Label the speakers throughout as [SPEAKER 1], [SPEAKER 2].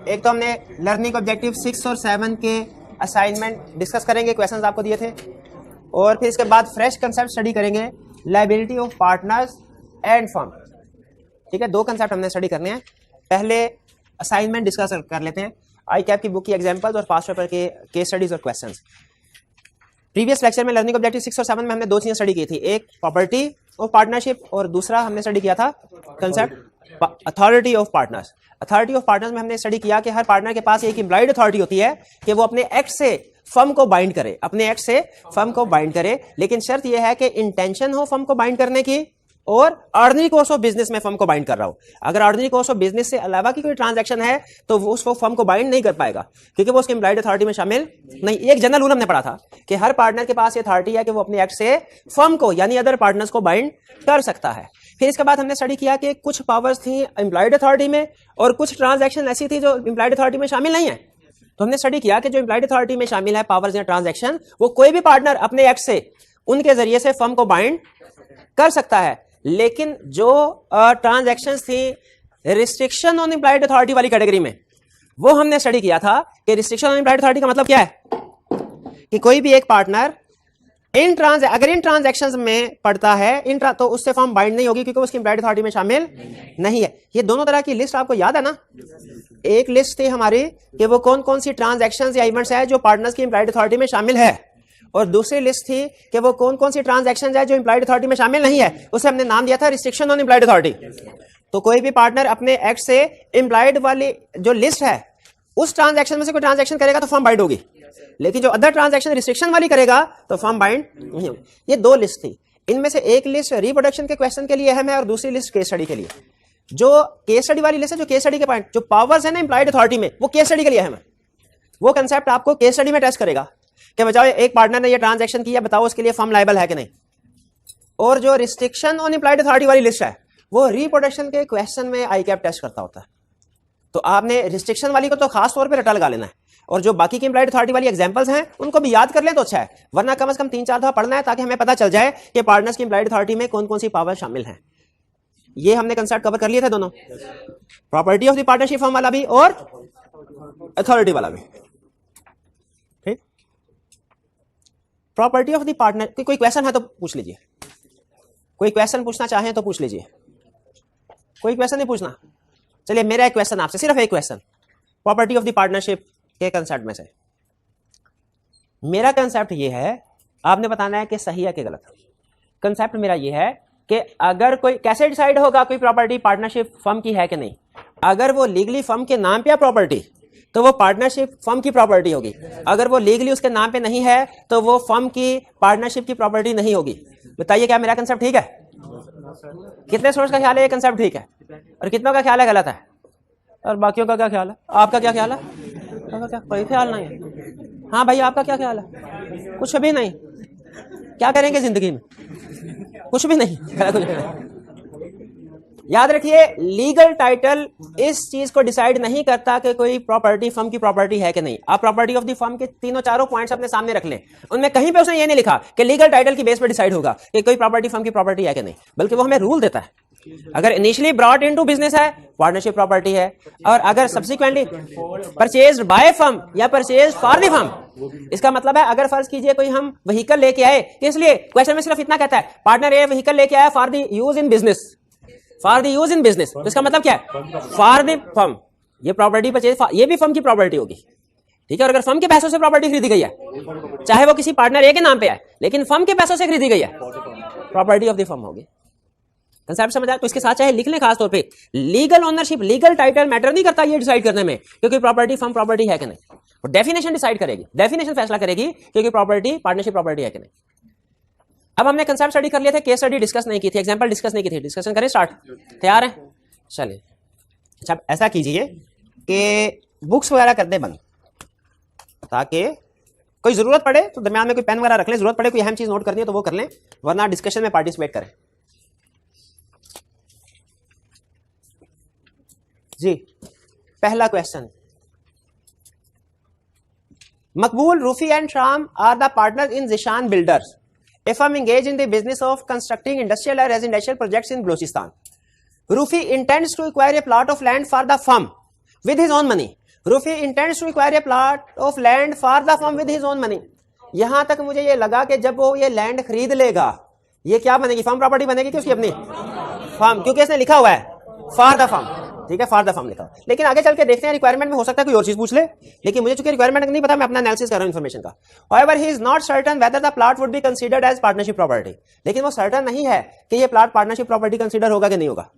[SPEAKER 1] एक तो हमने लर्निंग ऑब्जेक्टिव 6 और 7 के असाइनमेंट डिस्कस करेंगे, क्वेश्चंस आपको दिए थे, और फिर इसके बाद फ्रेश कंसेप्ट स्टडी करेंगे, liability of partners and firm. ठीक है, 2 कंसेप्ट हमने स्टडी करने हैं। पहले असाइनमेंट डिस्कस कर लेते हैं, आई कैप की बुक की एग्जांपल्स और पास्ट पेपर के केस स्टडीज और क्वेश्चंस। प्रीवियस लेक्चर में लर्निंग ऑब्जेक्टिव 6 और 7 में हमने 2 चीजें स्टडी की थी, एक प्रॉपर्टी ऑफ पार्टनरशिप और दूसरा हमने स्टडी किया था concept authority of partners. Authority of partners में हमने स्टडी किया कि हर पार्टनर के पास एक इम्प्लॉयड अथॉरिटी होती है कि वो अपने एक्ट से फर्म को बाइंड करे, अपने एक्ट से फर्म को बाइंड करे, लेकिन शर्त यह है कि इंटेंशन हो फर्म को बाइंड करने की और ऑर्डिनरी कोर्स ऑफ बिजनेस में फर्म को बाइंड कर रहा हो। अगर ऑर्डिनरी कोर्स ऑफ बिजनेस से अलावा की कोई ट्रांजैक्शन है तो वो उसको फर्म को बाइंड नहीं कर पाएगा, क्योंकि वो उसके एम्प्लॉयड अथॉरिटी में शामिल नहीं। एक जनरल रूल हमने पढ़ा था कि हर पार्टनर के पास ये अथॉरिटी है कि वो अपने एक्ट से फर्म को यानी अदर पार्टनर्स को बाइंड कर सकता है। फिर इसके बाद हमने स्टडी किया कि कुछ पावर्स थी एम्प्लॉयड अथॉरिटी में और कुछ ट्रांजैक्शन ऐसी थी जो एम्प्लॉयड अथॉरिटी में शामिल नहीं है। तो हमने स्टडी किया कि जो एम्प्लॉयड अथॉरिटी में शामिल है पावर्स या ट्रांजैक्शन, वो कोई भी पार्टनर अपने एक्ट से उनके जरिए से फर्म को बाइंड कर सकता है, लेकिन जो ट्रांजैक्शंस थी रिस्ट्रिक्शन ऑन एम्प्लॉयड अथॉरिटी वाली कैटेगरी में, वो हमने स्टडी किया था कि रिस्ट्रिक्शन ऑन एम्प्लॉयड अथॉरिटी का मतलब क्या है कि कोई भी एक पार्टनर अगर इन ट्रांजैक्शंस में पड़ता है तो उससे फर्म बाइंड नहीं होगी, क्योंकि उसकी एम्प्लॉयड अथॉरिटी में शामिल नहीं है। ये दोनों तरह की लिस्ट आपको याद है ना? एक लिस्ट थी हमारी कि वो कौन कौन सी ट्रांजैक्शंस या इवेंट्स है जो पार्टनर्स की एम्प्लॉयड अथॉरिटी में शामिल है, और दूसरी लिस्ट थी कि वो कौन कौन सी ट्रांजैक्शंस है जो एम्प्लॉयड अथॉरिटी में शामिल नहीं है, उसे हमने नाम दिया था रिस्ट्रिक्शन ऑन एम्प्लॉयड अथॉरिटी। तो कोई भी पार्टनर अपने एक्ट से एम्प्लॉयड वाली जो लिस्ट है उस ट्रांजैक्शन में से कोई ट्रांजैक्शन करेगा तो फर्म बाइंड होगी, लेकिन जो अदर ट्रांजैक्शन रिस्ट्रिक्शन वाली करेगा तो फर्म बाइंड नहीं होगी। ये 2 लिस्ट थी, इनमें से एक लिस्ट रिप्रोडक्शन के क्वेश्चन के लिए अहम है और दूसरी लिस्ट केस स्टडी के लिए। जो केस स्टडी वाली लिस्ट है, जो केस स्टडी के पॉइंट जो पावर्स है ना एम्प्लॉयड अथॉरिटी में, वो केस स्टडी के लिए अहम है। वो कंसेप्ट आपको केस स्टडी में टेस्ट करेगा कि बताओ एक पार्टनर ने ये ट्रांजैक्शन किया, बताओ उसके लिए फर्म लायबल है कि नहीं। और जो रिस्ट्रिक्शन ऑन एम्प्लॉयड अथॉरिटी वाली लिस्ट है वो रिप्रोडक्शन के क्वेश्चन में आई कैप टेस्ट करता होता है। तो आपने रिस्ट्रिक्शन वाली को तो खास तौर पे रटा लगा लेना है, और जो बाकी की एम्प्लॉयड अथॉरिटी वाली एग्जांपल्स हैं उनको भी याद कर लें तो अच्छा है, वरना कम से कम 3-4 दफा पढ़ना है ताकि हमें पता चल जाए कि पार्टनर्स की एम्प्लॉयड अथॉरिटी में कौन कौन सी पावर शामिल हैं। ये हमने कंसेप्ट कवर कर लिए थे दोनों, property of the partnership firm वाला भी और अथॉरिटी वाला भी। ठीक, प्रॉपर्टी ऑफ द पार्टनर। कोई क्वेश्चन है तो पूछ लीजिए, कोई क्वेश्चन पूछना चाहें तो पूछ लीजिए, कोई क्वेश्चन नहीं पूछना? चलिए मेरा एक क्वेश्चन आपसे, सिर्फ एक question property of the partnership के कंसेप्ट में से। मेरा कंसेप्ट ये है, आपने बताना है कि सही है कि गलत। कंसेप्ट मेरा ये है कि अगर कोई कैसे डिसाइड होगा कोई प्रॉपर्टी पार्टनरशिप फर्म की है कि नहीं? अगर वो लीगली फर्म के नाम पे है प्रॉपर्टी तो वो पार्टनरशिप फर्म की प्रॉपर्टी होगी, अगर वो लीगली उसके नाम पे नहीं है तो वो फर्म की पार्टनरशिप की प्रॉपर्टी नहीं होगी। बताइए क्या मेरा कंसेप्ट ठीक है? कितने सोर्स का ख्याल है ये कंसेप्ट ठीक है, और कितनों का ख्याल है गलत है, और बाकियों का क्या ख्याल है? आपका क्या ख्याल है? आपका क्या कोई ख्याल नहीं है? हाँ भाई, आपका क्या ख्याल है? कुछ भी नहीं। क्या करेंगे जिंदगी में? कुछ भी नहीं। याद रखिए, लीगल टाइटल इस चीज को डिसाइड नहीं करता कि कोई प्रॉपर्टी फर्म की प्रॉपर्टी है कि नहीं। आप प्रॉपर्टी ऑफ द फर्म के 3-4 पॉइंट्स अपने सामने रख लें, उनमें कहीं पे उसने ये नहीं लिखा कि लीगल टाइटल की बेस पे डिसाइड होगा कि कोई प्रॉपर्टी फर्म की प्रॉपर्टी है कि नहीं, बल्कि वो हमें रूल देता है। अगर इनिशियली ब्रॉट इनटू बिजनेस है पार्टनरशिप प्रॉपर्टी है, और अगर सब्सिक्वेंटली परचेज्ड बाय फर्म या परचेज्ड फॉर द फर्म, इसका मतलब है अगर फर्ज कीजिए कोई हम व्हीकल लेके आए, इसलिए क्वेश्चन में सिर्फ इतना कहता है पार्टनर ए व्हीकल लेके आया for the use in business, for the use in business, तो इसका मतलब क्या है? For the firm. ये प्रॉपर्टी परचेज ये भी फर्म की प्रॉपर्टी होगी, ठीक है। और अगर फर्म के पैसों से प्रॉपर्टी खरीदी गई है, चाहे वो किसी पार्टनर ए के नाम पे है, लेकिन फर्म के पैसों से खरीदी गई है, प्रॉपर्टी ऑफ द फर्म होगी। कंसेप्ट समझ आया? तो इसके साथ चाहे लिख लें खास तौर पे, legal ownership, legal title matter नहीं करता ये डिसाइड करने में क्योंकि प्रॉपर्टी फर्म प्रॉपर्टी है कि नहीं। और डेफिनेशन डिसाइड करेगी, डेफिनेशन फैसला करेगी क्योंकि प्रॉपर्टी पार्टनरशिप प्रॉपर्टी है कि नहीं। अब हमने कंसेप्ट स्टडी कर लिए थे, केस स्टडी डिस्कस नहीं की थी, एग्जांपल डिस्कस नहीं की थी। डिस्कशन करें, स्टार्ट? तैयार है? चलिए। अच्छा, ऐसा कीजिए कि बुक्स वगैरह कर दें बंद, ताकि कोई जरूरत पड़े तो दरमियान में कोई पेन वगैरह रख लें, जरूरत पड़े कोई अहम चीज नोट करनी है तो वो कर लें, वरना डिस्कशन में पार्टिसिपेट करें। जी, पहला question, Maqbool, Rufi and Sham are the partner in Zishan builders, a firm engaged in the business of constructing industrial or residential projects in Balochistan. Rufi intends to acquire a plot of land for the firm with his own money. Rufi intends to acquire a plot of land for the firm with his own money. यहां तक मुझे ये लगा कि जब वो ये land खरीद लेगा ये क्या बनेगी, फर्म प्रॉपर्टी बनेगी कि उसकी अपनी फर्म, क्योंकि इसने लिखा हुआ है फॉर द फर्म, ठीक है, फॉर द फर्म लिखा हुआ। लेकिन आगे चल के देखते हैं रिक्वायरमेंट में हो सकता है कोई और चीज पूछ ले, लेकिन मुझे चूंकि रिक्वायरमेंट नहीं पता, मैं अपना एनालिसिस कर रहा हूं इन्फॉर्मेशन का। However, he is not certain whether the plot would be considered as partnership property। लेकिन वो सर्टन नहीं है कि ये प्लॉट पार्टनरशिप प्रॉपर्टी कंसीडर होगा कि नहीं होगा।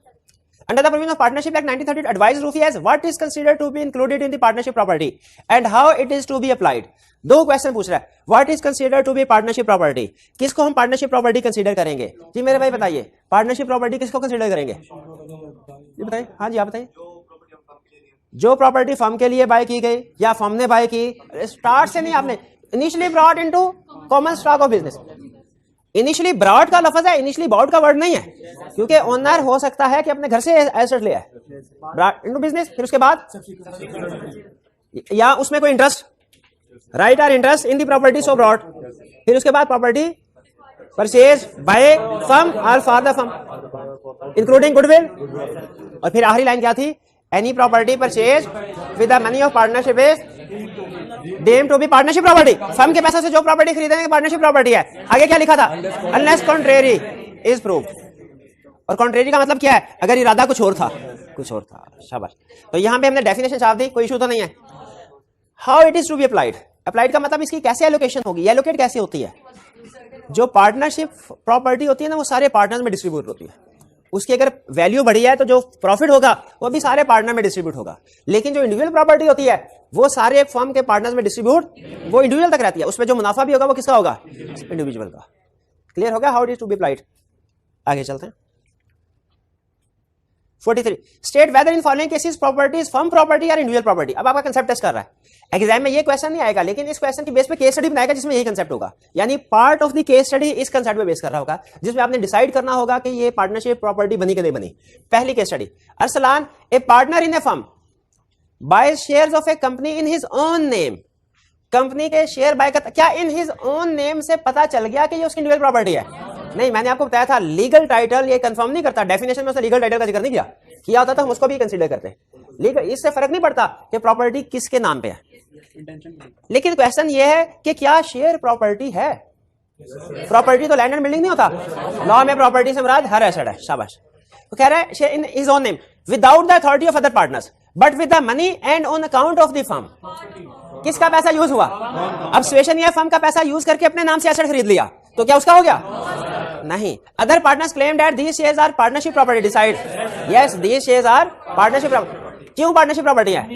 [SPEAKER 1] Under the provision of Partnership Act 1930, advised Rufi as what is considered to be included in the partnership property and how it is to be applied। दो question पूछ रहा है, what is considered to be partnership property, किसको हम partnership property consider करेंगे? जी मेरे भाई बताइए, पार्टनरशिप प्रॉपर्टी किसको कंसीडर करेंगे? जी बताइए, हाँ जी आप बताइए। जो प्रॉपर्टी फर्म के लिए बाय की गई या फर्म ने बाय की, स्टार्ट से नहीं, आपने initially brought into common stock of business. Initially brought का लफ्ज है, इनिशियली बॉट का वर्ड नहीं है, क्योंकि ओनर हो सकता है कि अपने घर से एसेट ले आए, ब्रॉट इनटू बिजनेस, फिर उसके बाद या उसमें कोई इंटरेस्ट, राइट और interest in the property so brought, फिर उसके बाद property purchase by firm or for the firm including goodwill, और फिर आखिरी लाइन क्या थी, any property purchase with the money of partnership is deemed to be partnership property. Firm के पैसे से जो प्रॉपर्टी खरीदेंगे पार्टनरशिप प्रॉपर्टी है। आगे क्या लिखा था, अनलेस कॉन्ट्रेरी इज प्रूव्ड, और कॉन्ट्रेरी का मतलब क्या है, अगर इरादा कुछ और था, कुछ और था। शाबाश, तो यहां पे हमने डेफिनेशन छाप दी, कोई इशू तो नहीं है। How it is to be applied, applied का मतलब इसकी कैसे एलोकेशन होगी, एलोकेट कैसे होती है? जो पार्टनरशिप प्रॉपर्टी होती है ना वो सारे पार्टनर्स में डिस्ट्रीब्यूट होती है, उसकी अगर वैल्यू बढ़ी है तो जो प्रॉफिट होगा वो भी सारे पार्टनर में डिस्ट्रीब्यूट होगा। लेकिन जो इंडिविजुअल प्रॉपर्टी होती है वो सारे फर्म के पार्टनर्स में डिस्ट्रीब्यूट, वो इंडिविजुअल तक रहती है, उसमें जो मुनाफा भी होगा वो किसका होगा, इंडिविजुअल का। क्लियर हो गया how it is to be applied? आगे चलते हैं। 43 state whether in following cases property is firm property or individual property. अब आपका कंसेप्ट टेस्ट कर रहा है, एग्जाम में ये क्वेश्चन नहीं आएगा, लेकिन इस क्वेश्चन की बेस पे केस स्टडी बनाएगा जिसमें यही कंसेप्ट होगा, यानी part of the case study इस कंसेप्ट पे बेस कर रहा होगा, जिसमें आपने डिसाइड करना होगा कि ये पार्टनरशिप प्रॉपर्टी बनी कि नहीं बनी। पहली case study, Arsalan A partner in A firm by shares of A company in his own name. Company के शेयर बाय करता, क्या इन हिज ओन नेम से पता चल गया कि ये उसकी इंडिविजुअल प्रॉपर्टी है? नहीं, मैंने आपको बताया था लीगल टाइटल ये कंफर्म नहीं करता, डेफिनेशन में उसने लीगल टाइटल का जिक्र नहीं किया होता तो हम उसको भी कंसीडर करते। लीगल इससे फर्क नहीं पड़ता कि प्रॉपर्टी किसके नाम पे है, लेकिन क्वेश्चन ये है कि क्या शेयर प्रॉपर्टी है? प्रॉपर्टी तो लैंड एंड बिल्डिंग नहीं होता, लॉ में प्रॉपर्टी से मुराद हर एसेट है। शाबाश। तो कह रहा है share in his own name without the authority of other partners but with the money and on account of the firm. किसका पैसा यूज हुआ? अब सिचुएशन ये, फर्म का पैसा यूज करके अपने नाम से एसेट खरीद लिया, तो क्या उसका हो गया? नहीं। Other partners claim that these shares are partnership property, decide yes these shares are partnership property. क्यों पार्टनरशिप प्रॉपर्टी है?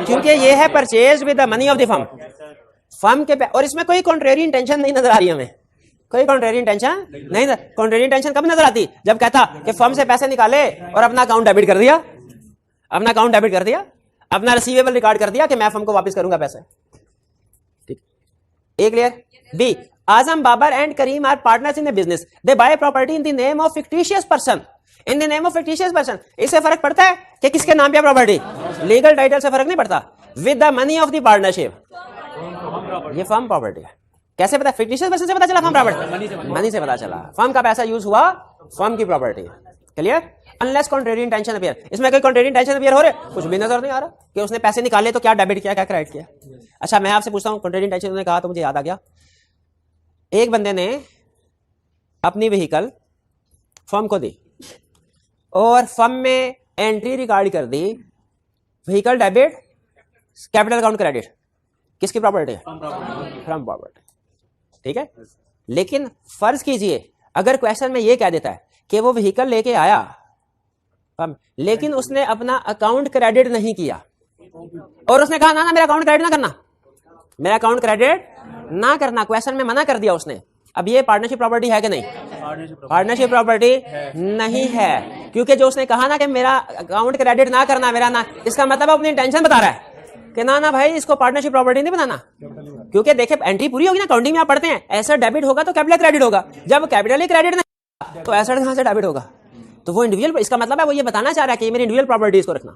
[SPEAKER 1] क्योंकि ये है purchase with the money of the firm, firm के, और इसमें कोई कॉन्ट्रेरी इंटेंशन नहीं नजर आ रही हमें, कोई कॉन्ट्रेरी इंटेंशन नहीं। कॉन्ट्रेरी इंटेंशन कब नजर आती? जब कहता कि फर्म से पैसे निकाले और अपना अकाउंट डेबिट कर दिया, अपना अकाउंट डेबिट कर दिया, अपना रिसीवेबल रिकॉर्ड कर दिया कि मैं फर्म को वापस करूंगा पैसे। ठीक, एक clear. B, Azam Babar and Karim are partners in a business, they buy property in the name of fictitious person, in the name of fictitious person. इससे फर्क पड़ता है कि किसके नाम पे प्रॉपर्टी, लीगल टाइटल से फर्क नहीं पड़ता। With the money of the partnership, ये फर्म प्रॉपर्टी है। कैसे पता? फिक्टिशियस पर्सन से पता चला फर्म प्रॉपर्टी, मनी से पता चला, फर्म का पैसा यूज हुआ, फर्म की property. Clear. Unless contrary intention appear, इसमें कोई कॉन्ट्रेरी इंटेंशन अपीयर हो रहे, कुछ भी नजर नहीं आ रहा कि उसने पैसे निकाले तो क्या डेबिट किया क्या क्रेडिट किया। अच्छा मैं आपसे पूछता हूं, कॉन्ट्रेरी इंटेंशन उन्होंने कहा तो मुझे याद आ गया, एक बंदे ने अपनी व्हीकल फर्म को दी और फर्म में एंट्री रिकॉर्ड कर दी, vehicle debit capital account credit, किसकी प्रॉपर्टी है? Firm property. ठीक है। लेकिन फर्ज कीजिए अगर क्वेश्चन में ये कह देता है कि वो व्हीकल लेके आया लेकिन उसने अपना अकाउंट क्रेडिट नहीं किया और उसने कहा ना ना मेरा अकाउंट क्रेडिट ना करना, मेरा अकाउंट क्रेडिट ना करना, क्वेश्चन में मना कर दिया उसने। अब ये पार्टनरशिप प्रॉपर्टी है कि नहीं? पार्टनरशिप प्रॉपर्टी नहीं है, क्योंकि जो उसने कहा ना कि मेरा अकाउंट क्रेडिट ना करना, मेरा ना, इसका मतलब अपनी इंटेंशन बता रहा है कि ना ना भाई इसको पार्टनरशिप प्रॉपर्टी नहीं बनाना। क्योंकि देखिए एंट्री पूरी होगी ना, अकाउंटिंग में आप पढ़ते हैं एसेट डेबिट होगा तो कैपिटल क्रेडिट होगा, जब कैपिटल ही क्रेडिट नहीं तो एसेट कहां से डेबिट होगा? तो वो इंडिविजुअल, इसका मतलब है वो ये बताना चाह रहा है कि मेरी इंडिविजुअल प्रॉपर्टी इसको रखना।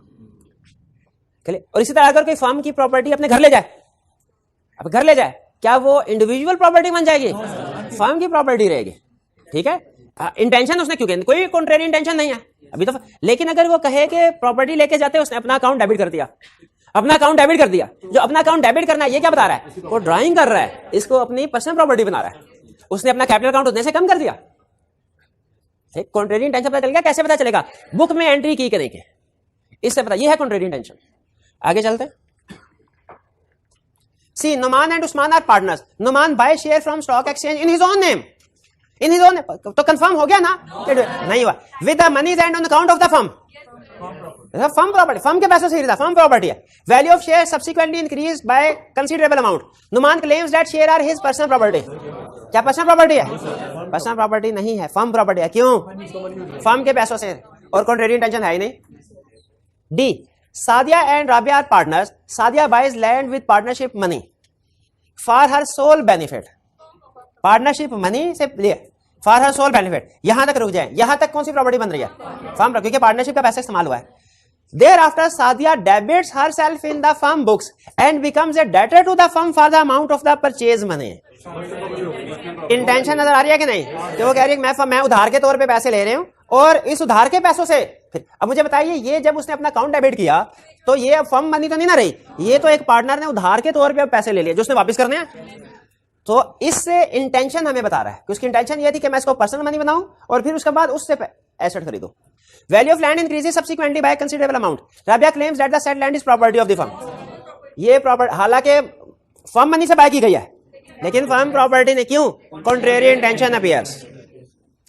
[SPEAKER 1] और इसी तरह अगर कोई फर्म की प्रॉपर्टी अपने घर ले जाए, अब घर ले जाए, क्या वो इंडिविजुअल प्रॉपर्टी बन जाएगी? फर्म की प्रॉपर्टी रहेगी। ठीक है। इंटेंशन उसने क्योंकि कोई कॉन्ट्रेरी इंटेंशन नहीं है अभी तो, लेकिन अगर वो कहे कि प्रॉपर्टी लेके जाते उसने अपना अकाउंट डेबिट कर दिया, अपना अकाउंट डेबिट कर दिया। जो अपना अकाउंट डेबिट करना है ये क्या बता रहा है, वो ड्राइंग कर रहा है, इसको अपनी पर्सनल प्रॉपर्टी बना रहा है। उसने अपना कैपिटल अकाउंट उतने से कम कर दिया। कॉन्ट्रेरी इंटेंशन पता चल गया? कैसे पता चलेगा? बुक में एंट्री की करेंगे, इससे पता, ये है कॉन्ट्रेरी इंटेंशन। आगे चलते हैं। See Numan and Usman are partners. Numan buy share from stock exchange in his own name. In his own, तो कंफर्म हो गया ना? नहीं हुआ। With the monies and on account of the firm. Firm property, firm के पैसों से खरीदा, फर्म प्रॉपर्टी है। Value of share subsequently increase by considerable amount. Numan claims that share are his personal property. क्या पर्सनल प्रॉपर्टी है? Personal property नहीं है, firm property है। क्यों? फर्म के पैसों से, और कॉन्ट्रेरी इंटेंशन है ही नहीं। D Sadia and Rabia are partners. Sadia buys land with partnership money for her sole benefit. Partnership money से लिए फॉर हर सोल बेनिफिट। यहां तक रुक जाए, यहां तक कौन सी प्रॉपर्टी बन रही है? फर्म, क्योंकि पार्टनरशिप का पैसा इस्तेमाल हुआ है। Thereafter, Sadia debits herself in the firm books and becomes a debtor to the firm for the amount of the purchase money. Intention नजर आ रही है कि नहीं? कि वो कह रही है मैं उधार के तौर पे पैसे ले रहे हूं, और इस उधार के पैसों से फिर अब मुझे बताइए, ये जब उसने अपना अकाउंट डेबिट किया तो ये अब फर्म मनी तो नहीं ना रही, ये तो एक पार्टनर ने उधार के तौर पे पैसे ले लिए जो उसने वापस करने हैं। तो इससे इंटेंशन हमें बता रहा है कि उसकी इंटेंशन ये थी कि मैं इसको पर्सनल मनी बनाऊं और फिर उसके बाद उससे एसेट खरीदूं। Value of land increases subsequently by considerable amount. Rabia claims that the said land is property of the firm. ये प्रॉपर्टी हालांकि फर्म मनी से बाय की गई है, लेकिन फर्म प्रॉपर्टी ने, क्यों? Contrary intention appears.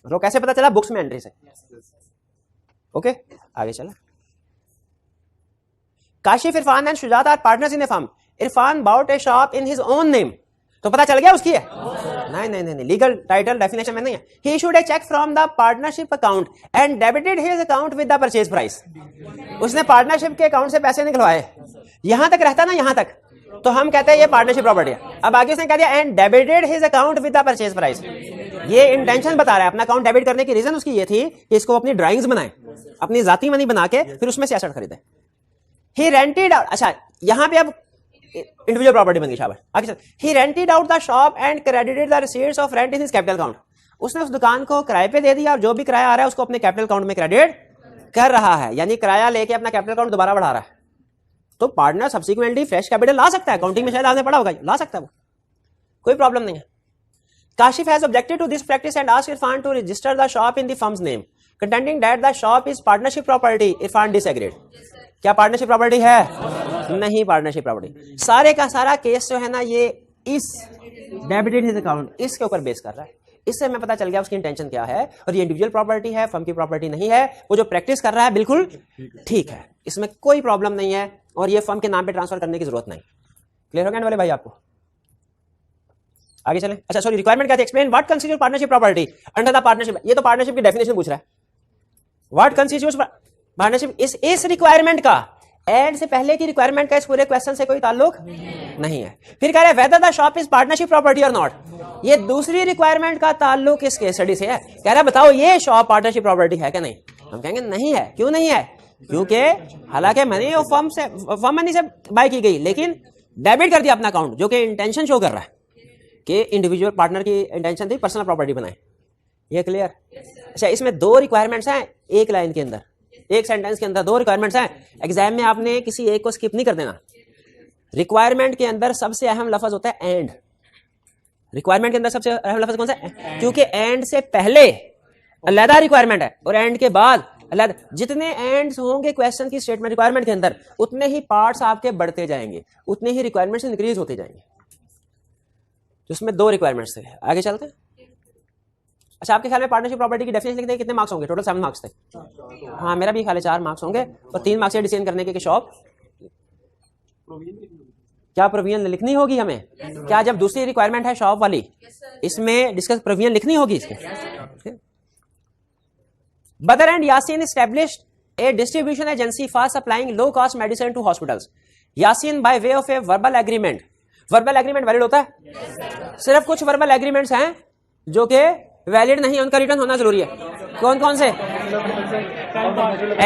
[SPEAKER 1] तो कैसे पता चला? बुक्स में एंट्री से। ओके, आगे चला। Kashif, Irfan and Shujat are partners in the firm. Irfan bought a shop in his own name. तो पता चल गया उसकी है? नहीं नहीं नहीं, लीगल टाइटल डेफिनेशन में नहीं है। He issued a check from the partnership account and debited his account with the purchase price. उसने पार्टनरशिप के अकाउंट से पैसे निकलवाए। यहां तक रहता ना, यहां तक, तो हम कहते हैं ये पार्टनरशिप प्रॉपर्टी है। अब आगे उसने कह दिया and debited his account with the purchase price. ये इंटेंशन बता रहा है। अपना अकाउंट डेबिट करने की रीजन उसकी ये थी कि इसको अपनी ड्राइंग्स बनाए, अपनी जाती मनी बना के फिर उसमें से एसेट खरीदे। ही रेंटेड आउट, अच्छा यहां पे अब इंडिविजुअल प्रॉपर्टी बन गई। शाबाश, आगे चल। He rented out the shop and credited the receipts of rent in his capital account. उसने उस दुकान को किराए पे दे दिया और जो भी किराया आ रहा है उसको अपने कैपिटल अकाउंट में क्रेडिट कर रहा है, यानी किराया लेके अपना कैपिटल अकाउंट दोबारा बढ़ा रहा है। तो पार्टनर सब्सिक्वेंटली फ्रेश कैपिटल ला सकता है, अकाउंटिंग में शायद आपने पढ़ा होगा, ला सकता है वो, कोई प्रॉब्लम नहीं है। Kashif has objected to this practice and asked Irfan to register the shop in the firm's name, contending that the shop is partnership property. Irfan disagreed. क्या पार्टनरशिप प्रॉपर्टी है? नहीं पार्टनरशिप प्रॉपर्टी। सारे का सारा केस जो है ना, ये इस डेबिटेड हिज अकाउंट इसके ऊपर बेस कर रहा है। इससे हमें पता चल गया उसकी इंटेंशन क्या है, और ये इंडिविजुअल प्रॉपर्टी है, फर्म की प्रॉपर्टी नहीं है। वो जो प्रैक्टिस कर रहा है बिल्कुल ठीक है, इसमें कोई प्रॉब्लम नहीं है, और ये फर्म के नाम पे ट्रांसफर करने की जरूरत नहीं। क्लियर हो गया वाले भाई आपको? आगे चलें। अच्छा सॉरी, रिक्वायरमेंट क्या थी? Explain what constitute partnership property under the partnership. ये तो पार्टनरशिप की डेफिनेशन पूछ रहा है। What constitutes partnership. इस रिक्वायरमेंट का एंड से पहले की रिक्वायरमेंट का इस पूरे क्वेश्चन से कोई ताल्लुक नहीं है। फिर कह रहे हैं whether the shop is partnership property और नॉट। ये दूसरी रिक्वायरमेंट का ताल्लुक इस केस स्टडी से है। कह रहा है बताओ ये शॉप पार्टनरशिप प्रॉपर्टी है क्या? नहीं। हम कहेंगे नहीं है। क्यों नहीं है? क्योंकि हालांकि मनी और फर्म मनी से बाय की गई, लेकिन डेबिट कर दिया अपना अकाउंट, जो कि इंटेंशन शो कर रहा है कि इंडिविजुअल पार्टनर की इंटेंशन थी पर्सनल प्रॉपर्टी बनाए। ये क्लियर? अच्छा, इसमें दो रिक्वायरमेंट्स हैं एक लाइन के अंदर, एक सेंटेंस के अंदर दो रिक्वायरमेंट्स हैं। एग्जाम में आपने किसी एक को स्किप नहीं कर देना। रिक्वायरमेंट के अंदर सबसे अहम लफ्ज होता है एंड। रिक्वायरमेंट के अंदर सबसे अहम लफ्ज कौन सा है? क्योंकि एंड से पहले अलग रिक्वायरमेंट है और एंड के बाद अलग। जितने एंड्स होंगे क्वेश्चन की स्टेटमेंट रिक्वायरमेंट के अंदर, उतने ही पार्ट्स आपके बढ़ते जाएंगे, उतने ही रिक्वायरमेंट्स इंक्रीज होते जाएंगे। तो इसमें दो रिक्वायरमेंट्स थे। आगे चलते हैं। अच्छा, आपके ख्याल में पार्टनरशिप प्रॉपर्टी की डेफिनेशन लिखते हैं कितने मार्क्स होंगे? टोटल 7 मार्क्स थे। हाँ, मेरा भी ख्याल है 4 मार्क्स होंगे, और 3 मार्क्स डिसीजन करने के शॉप क्या प्रोविजन लिखनी होगी हमें? क्या जब दूसरी रिक्वायरमेंट है शॉप वाली, इसमें डिस्कस प्रोविजन लिखनी होगी इसके। Badar and Yaseen established a distribution agency for supplying low cost medicine to hospitals. Yaseen by way of a verbal agreement. Verbal agreement valid होता है? सिर्फ कुछ वर्बल एग्रीमेंट्स हैं जो कि वैलिड नहीं है, उनका रिटर्न होना जरूरी है। कौन कौन से?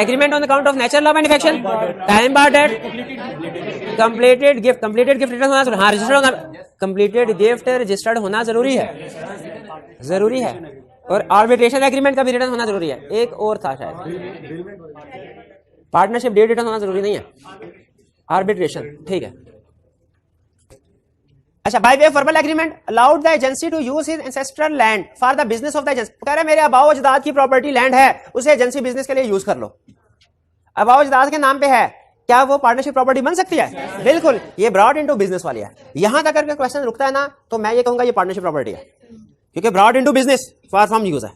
[SPEAKER 1] Agreement on account of natural love and affection, time bar debt, completed gift. Completed gift return होना जरूरी, हाँ रजिस्टर्ड होना, कंप्लीटेड गिफ्ट रजिस्टर्ड होना जरूरी है, जरूरी है। और आर्बिट्रेशन एग्रीमेंट का भी रिटर्न होना जरूरी है। एक और था शायद, पार्टनरशिप डीड रिटर्न होना जरूरी नहीं है। आर्बिट्रेशन, ठीक है। अच्छा, by way of verbal agreement allowed the agency to use his ancestral land for the business of the agency. कह रहे मेरे आबाओ अजदाद की प्रॉपर्टी लैंड है, उसे एजेंसी बिजनेस के लिए यूज कर लो। आबाओ अजदाद के नाम पे है, क्या वो पार्टनरशिप प्रॉपर्टी बन सकती है? बिल्कुल, ये ब्रॉड इनटू बिजनेस वाली है। यहां तक अगर क्वेश्चन रुकता है ना तो मैं ये कहूंगा ये पार्टनरशिप प्रॉपर्टी है, क्योंकि brought into business for firm use है।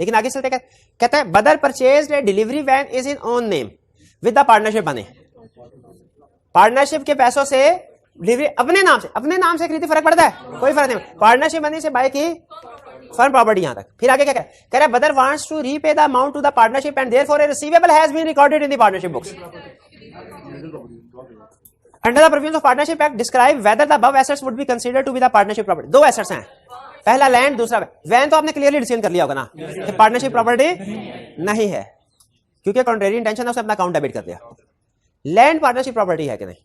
[SPEAKER 1] लेकिन आगे चलते कहते हैं Badar purchased a delivery van is in own name with the partnership बने। पार्टनरशिप के पैसों से डिलीवरी अपने नाम से खरीदी, फर्क पड़ता है? कोई फर्क नहीं। पार्टनरशिप बनी से बाय की फर्म प्रॉपर्टी। यहां तक फिर आगे क्या कह रहा है, Badar wants to repay the amount to the partnership and therefore a receivable has been recorded in the partnership books under the provisions of partnership act describe whether the above assets would be considered to be the partnership property. दो assets हैं, पहला land, दूसरा van. तो आपने clearly decision कर लिया होगा ना कि पार्टनरशिप प्रॉपर्टी नहीं है, क्योंकि कॉन्ट्रेरी इंटेंशन है, उसने अपना अकाउंट डेबिट कर दिया। लैंड पार्टनरशिप प्रॉपर्टी है कि नहीं?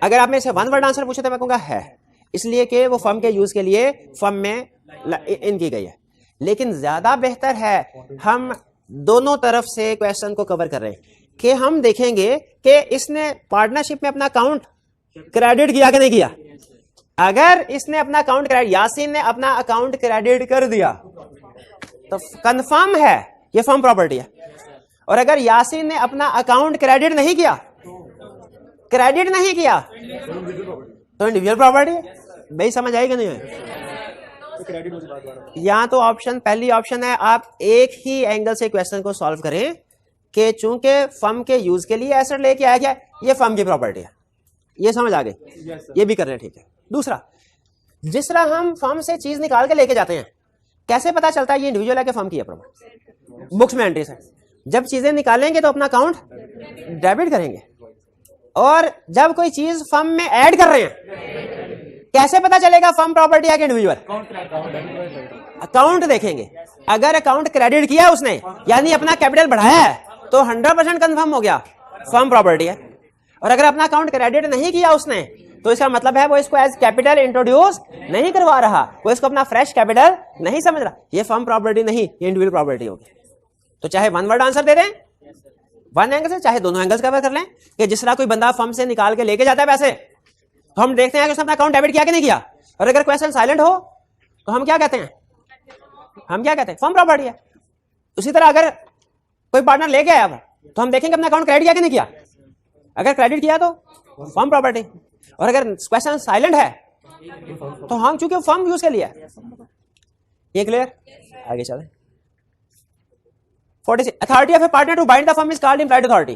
[SPEAKER 1] अगर आप में से वन वर्ड आंसर पूछे तो मैं कहूंगा है, इसलिए कि वो फर्म के यूज के लिए फर्म में इन की गई है। लेकिन ज्यादा बेहतर है हम दोनों तरफ से क्वेश्चन को कवर कर रहे हैं कि हम देखेंगे कि इसने पार्टनरशिप में अपना अकाउंट क्रेडिट किया कि नहीं किया। अगर इसने अपना अकाउंट क्रेडिट, यासीन ने अपना अकाउंट क्रेडिट कर दिया तो कंफर्म है ये फर्म प्रॉपर्टी है। और अगर यासीन ने अपना अकाउंट क्रेडिट नहीं किया तो इंडिविजुअल प्रॉपर्टी है। भाई समझ आएगी नहीं है? यहां तो ऑप्शन, पहली ऑप्शन है आप एक ही एंगल से क्वेश्चन को सॉल्व करें कि चूंकि फर्म के यूज के लिए एसेट लेके आया गया, ये फर्म की प्रॉपर्टी है। ये समझ आ गई? ये भी कर रहे हैं, ठीक है। दूसरा, जिस तरह हम फर्म से चीज निकाल के लेके जाते हैं, कैसे पता चलता है ये इंडिविजुअल है कि फर्म की है प्रॉपर्टी? बुक्स में एंट्रीज है। जब चीजें निकालेंगे तो अपना अकाउंट डेबिट करेंगे, और जब कोई चीज फर्म में ऐड कर रहे हैं, कैसे पता चलेगा फर्म प्रॉपर्टी है कि इंडिविजुअल? अकाउंट देखेंगे। अगर अकाउंट क्रेडिट किया उसने, यानी अपना कैपिटल बढ़ाया है, तो 100% कंफर्म हो गया फर्म प्रॉपर्टी है। और अगर अपना अकाउंट क्रेडिट नहीं किया उसने, तो इसका मतलब है वो इसको एज कैपिटल इंट्रोड्यूस नहीं करवा रहा, वो इसको अपना फ्रेश कैपिटल नहीं समझ रहा, ये फर्म प्रॉपर्टी नहीं, ये इंडिविजुअल प्रॉपर्टी होगी। तो चाहे वन वर्ड आंसर दे दें वन एंगल से, चाहे दोनों एंगल्स कवर कर लें कि जिस तरह कोई बंदा फर्म से निकाल के लेके जाता है पैसे, तो हम देखते हैं कि उसने अपना अकाउंट डेबिट किया कि नहीं किया। और अगर क्वेश्चन साइलेंट हो तो हम क्या कहते हैं? फर्म प्रॉपर्टी है। उसी तरह अगर कोई पार्टनर लेके आया तो हम देखेंगे अपना अकाउंट क्रेडिट किया कि नहीं किया। अगर क्रेडिट किया तो फर्म प्रॉपर्टी, और अगर क्वेश्चन साइलेंट है तो हम चूंकि फर्म यूज के लिए। ये क्लियर? आगे चलें। 46 authority of a partner to bind the firm is called implied authority,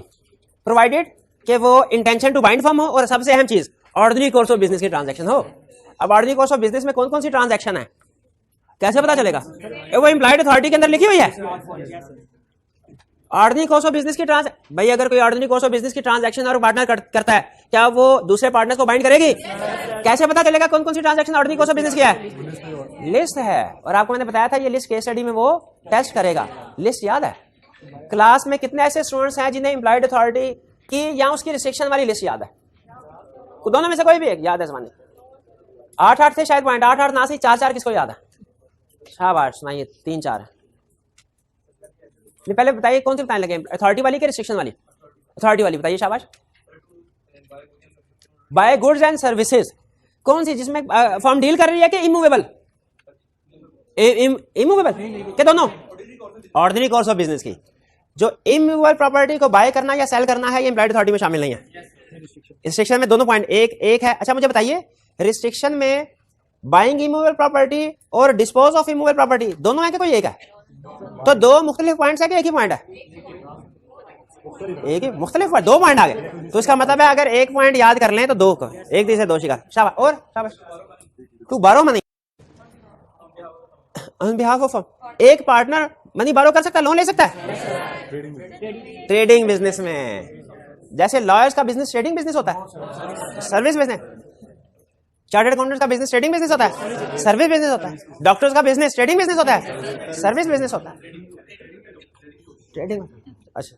[SPEAKER 1] provided कि वो इंटेंशन टू बाइंड फर्म हो, और सबसे अहम चीज ऑर्डिनरी कोर्स ऑफ बिजनेस की ट्रांजैक्शन हो। अब ऑर्डिनरी कोर्स ऑफ बिजनेस में कौन कौन सी ट्रांजैक्शन है, कैसे पता चलेगा? वो इम्प्लाइड अथॉरिटी के अंदर लिखी हुई है। ऑर्डिनरी कोर्स ऑफ बिजनेस की ट्रांजैक्शन, भाई अगर कोई ऑर्डिनरी कोर्स ऑफ बिजनेस की ट्रांजैक्शन और पार्टनर करता है, क्या वो दूसरे पार्टनर को बाइंड करेगी? कैसे पता चलेगा कौन कौन सी transaction ordinary course of business की है? लिस्ट है। और आपको मैंने बताया था ये लिस्ट केस स्टडी में वो टेस्ट करेगा। लिस्ट याद है? क्लास में कितने ऐसे स्टूडेंट्स हैं जिन्हें इम्प्लॉयड अथॉरिटी की या उसकी रिस्ट्रिक्शन वाली लिस्ट याद है? दोनों में से कोई भी एक याद है? जमाने 8-8 थे शायद पॉइंट, 8-8 ना सी 4-4 किसको याद है? शाबाश, सुनाइए। 3-4 पहले बताइए कौन सी बताने लगे, अथॉरिटी वाली कि रिस्ट्रिक्शन वाली? अथॉरिटी वाली बताइए, शाबाश। बाय गुड्स एंड सर्विसेज, कौन सी जिसमें फर्म डील कर रही है कि इमूवेबल? इमूवेबल के दोनों? ऑर्डिनरी कोर्स ऑफ बिजनेस की जो इमूवेबल प्रॉपर्टी को बाय करना या सेल करना है, ये इम्प्लॉयड अथॉरिटी में शामिल नहीं है। रिस्ट्रिक्शन में दोनों पॉइंट एक है। अच्छा मुझे बताइए, रिस्ट्रिक्शन में बाइंग इमूवेबल प्रॉपर्टी और डिस्पोज ऑफ इमूवेबल प्रॉपर्टी दोनों है कि कोई एक है? तो दो मुख्तलिफ पॉइंट्स है कि एक ही पॉइंट है? एक ही मुख्तलिफ पॉइंट, 2 पॉइंट आ गए। तो इसका मतलब है अगर एक पॉइंट याद कर लें तो 2 को, एक दूसरे 2 शिकार। शाबाश। और शाबाश, तू बारो मनी ऑन बिहाफ ऑफ एक पार्टनर मनी बारो कर सकता है, लोन ले सकता है ट्रेडिंग बिजनेस में। जैसे लॉयर्स का बिजनेस ट्रेडिंग बिजनेस होता है, सर्विस बिजनेस। चार्टर्ड अकाउंटेंट्स का बिजनेस ट्रेडिंग बिजनेस होता है, सर्विस बिजनेस होता है। डॉक्टर्स का बिजनेस ट्रेडिंग बिजनेस होता है, सर्विस बिजनेस होता है। ट्रेडिंग। अच्छा,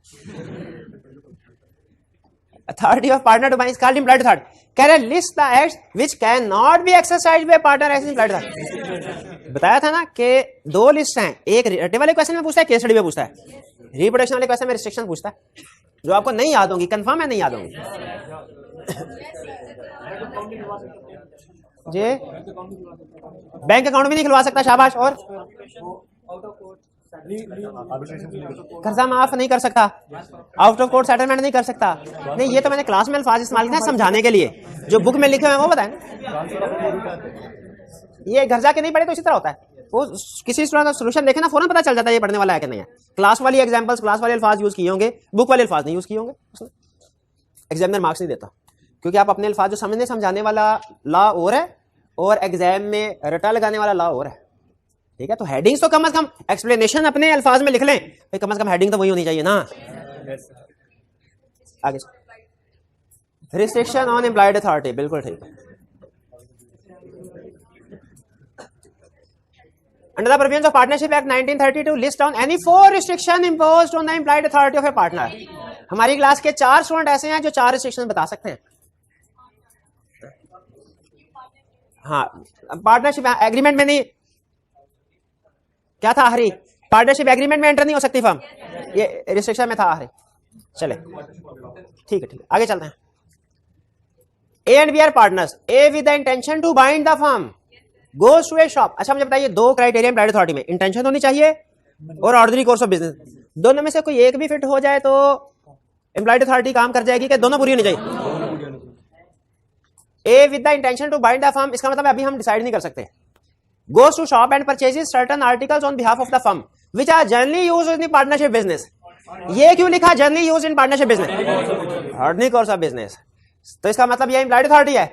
[SPEAKER 1] authority of partner to buy is called implied authority. कह रहे list the acts which can not be exercised by partner as implied authority. बताया था ना कि 2 लिस्ट हैं, एक रिलेटिव वाले क्वेश्चन में पूछता है, केस स्टडी में पूछता है। रिप्रोडक्शन वाले क्वेश्चन में रिस्ट्रिक्शन पूछता है। जो आपको नहीं याद होंगी, कंफर्म है नहीं याद होंगी जी। बैंक अकाउंट भी नहीं खुलवा सकता, शाबाश। और कर्जा माफ नहीं कर सकता, आउट ऑफ कोर्ट सेटलमेंट नहीं कर सकता। नहीं, ये तो मैंने क्लास में अल्फाज इस्तेमाल किया समझाने के लिए, जो बुक में लिखे हुए हैं वो बताएं। ये घर जाके नहीं पढ़े तो इसी तरह होता है, वो किसी तरह का सोल्यूशन देखे ना फौरन पता चल जाता है ये पढ़ने वाला है कि नहीं है। क्लास वाली एग्जांपल्स, क्लास वाले अल्फाज यूज किए होंगे, बुक वाले अल्फाज नहीं यूज किए होंगे, उसने एग्जामिनर मार्क्स नहीं देता, क्योंकि आप अपने अल्फाज जो समझने समझाने वाला लॉ और है और एग्जाम में रटा लगाने वाला लॉ और है, ठीक है। तो हेडिंग्स तो कम से कम एक्सप्लेनेशन अपने अल्फाज में लिख लें, कम से कम हेडिंग तो वही होनी चाहिए ना। आगे रिस्ट्रिक्शन ऑन एम्प्लॉयड अथॉरिटी, बिल्कुल ठीक है। Under the provisions of Partnership Act 1932, list down any 4 restriction imposed on the implied authority of a partner. हमारी क्लास के 4 स्टूडेंट ऐसे हैं जो 4 रिस्ट्रिक्शन बता सकते हैं। हाँ, पार्टनरशिप एग्रीमेंट में नहीं, क्या था हरी, पार्टनरशिप एग्रीमेंट में एंटर नहीं हो सकती फर्म, ये रिस्ट्रिक्शन में था हरी। चले ठीक है, ठीक है, आगे चलते हैं। A and B are partners, A with the intention to bind the firm goes to a shop. अच्छा मुझे बताइए, 2 क्राइटेरिया एम्प्लॉयड अथॉरिटी में, इंटेंशन होनी चाहिए और ऑर्डिनरी कोर्स ऑफ बिजनेस। दोनों में से कोई एक भी फिट हो जाए तो एम्प्लॉयड अथॉरिटी काम कर जाएगी कि दोनों पूरी होनी चाहिए? A with the intention to bind the firm, इसका मतलब अभी हम डिसाइड नहीं कर सकते। Goes to shop and purchases certain articles on behalf of the firm which are generally used in partnership business. ये क्यों लिखा generally used in partnership business? Ordinary course of business. तो इसका मतलब ये एम्प्लॉयड अथॉरिटी है,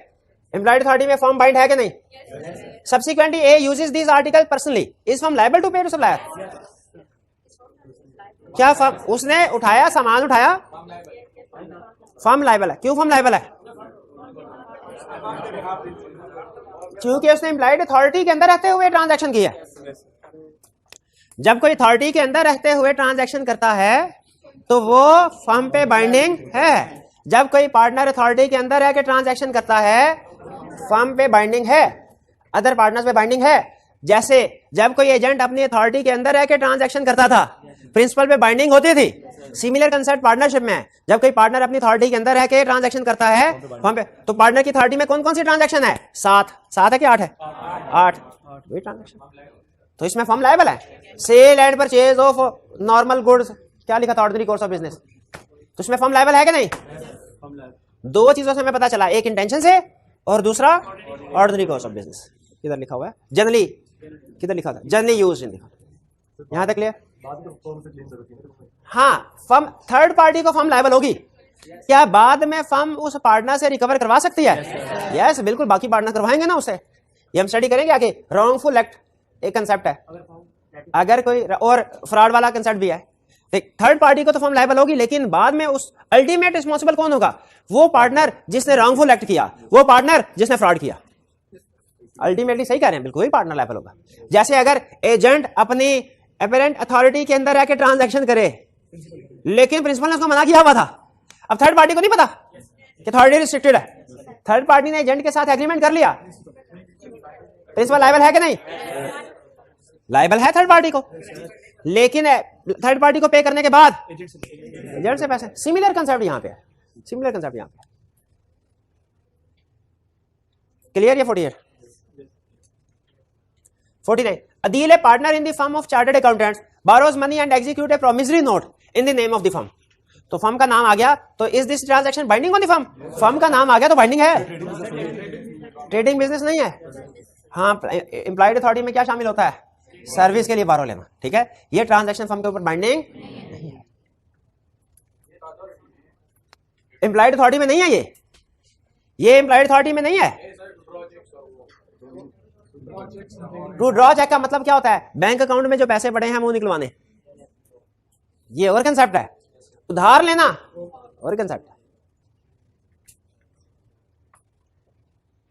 [SPEAKER 1] एम्प्लॉयड अथॉरिटी में firm bind है कि नहीं? Subsequently, A uses these articles personally. Is firm liable to pay to supplier? क्या फर्म, उसने उठाया सामान उठाया, फर्म लाइबल है। क्यों फर्म लाइबल है? क्योंकि उसने एम्प्लॉयड अथॉरिटी के अंदर रहते हुए ट्रांजैक्शन किया। जब कोई अथॉरिटी के अंदर रहते हुए ट्रांजैक्शन करता है तो वो फर्म पे बाइंडिंग है। जब कोई पार्टनर अथॉरिटी के अंदर रह के ट्रांजैक्शन करता है फर्म पे बाइंडिंग है, अदर पार्टनर्स पे बाइंडिंग है। जैसे जब कोई एजेंट अपनी अथॉरिटी के अंदर रह के ट्रांजैक्शन करता था प्रिंसिपल पे बाइंडिंग होती थी। सिमिलर कंसेप्ट पार्टनरशिप में है, जब कोई पार्टनर अपनी अथॉरिटी के अंदर रह के ट्रांजैक्शन करता है फर्म पे, तो पार्टनर की अथॉरिटी में कौन कौन सी ट्रांजैक्शन है? 7 है कि 8 है? 8 वही ट्रांजैक्शन। तो इसमें फर्म लायबल है। Sale and purchase of normal goods, क्या लिखा था? Ordinary course of business. तो इसमें फर्म लायबल है कि नहीं? 2 चीजों से हमें पता चला, एक इंटेंशन से और दूसरा ऑर्डिनरी कोर्स ऑफ बिजनेस। किधर लिखा हुआ है? जनरली, किधर लिखा था? जनरली यूज्ड लिखा। यहां तक क्लियर? हाँ, फर्म थर्ड पार्टी को फर्म लायबल होगी। क्या बाद में फर्म उस पार्टनर से रिकवर करवा सकती है? यस, बिल्कुल, बाकी पार्टनर करवाएंगे ना उसे। ये हम स्टडी करेंगे आगे। रॉन्गफुल एक्ट एक कंसेप्ट है, अगर कोई, और फ्रॉड वाला कंसेप्ट भी है। थर्ड पार्टी को तो फर्म लायबल होगी, लेकिन बाद में उस अल्टीमेट रिस्पॉन्सिबल कौन होगा? वो पार्टनर जिसने रॉन्गफुल एक्ट किया, वो पार्टनर जिसने फ्रॉड किया। अल्टीमेटली सही कह रहे हैं, बिल्कुल वही पार्टनर लायबल होगा। जैसे अगर एजेंट अपनी अपेरेंट अथॉरिटी के अंदर रह के ट्रांजैक्शन करे लेकिन प्रिंसिपल ने उसको मना किया हुआ था, अब थर्ड पार्टी को नहीं पता कि अथॉरिटी रिस्ट्रिक्टेड है, थर्ड पार्टी ने एजेंट के साथ एग्रीमेंट कर लिया, प्रिंसिपल लायबल है कि नहीं? लायबल है थर्ड पार्टी को, लेकिन थर्ड पार्टी को पे करने के बाद एजेंट से पैसे। सिमिलर कंसेप्ट यहां पे है, सिमिलर कंसेप्ट यहां पे। क्लियर? ये 49 A deal a partner in the firm of chartered accountants borrows money and execute a promissory note in the name of the firm. तो फर्म का नाम आ गया, तो is this transaction binding on the firm? Firm का नाम आ गया तो binding है, ट्रेडिंग बिजनेस नहीं है। हाँ, एम्प्लॉयड अथॉरिटी में क्या शामिल होता है? सर्विस के लिए बारो लेना, ठीक है। ये ट्रांजैक्शन फर्म के ऊपर बाइंडिंग नहीं है, एम्प्लॉयड अथॉरिटी में नहीं है। ये एम्प्लॉयड अथॉरिटी में नहीं है। टू ड्रॉ चेक का मतलब क्या होता है? बैंक अकाउंट में जो पैसे पड़े हैं वो निकलवाने, ये और कंसेप्ट है। उधार लेना और कंसेप्ट है।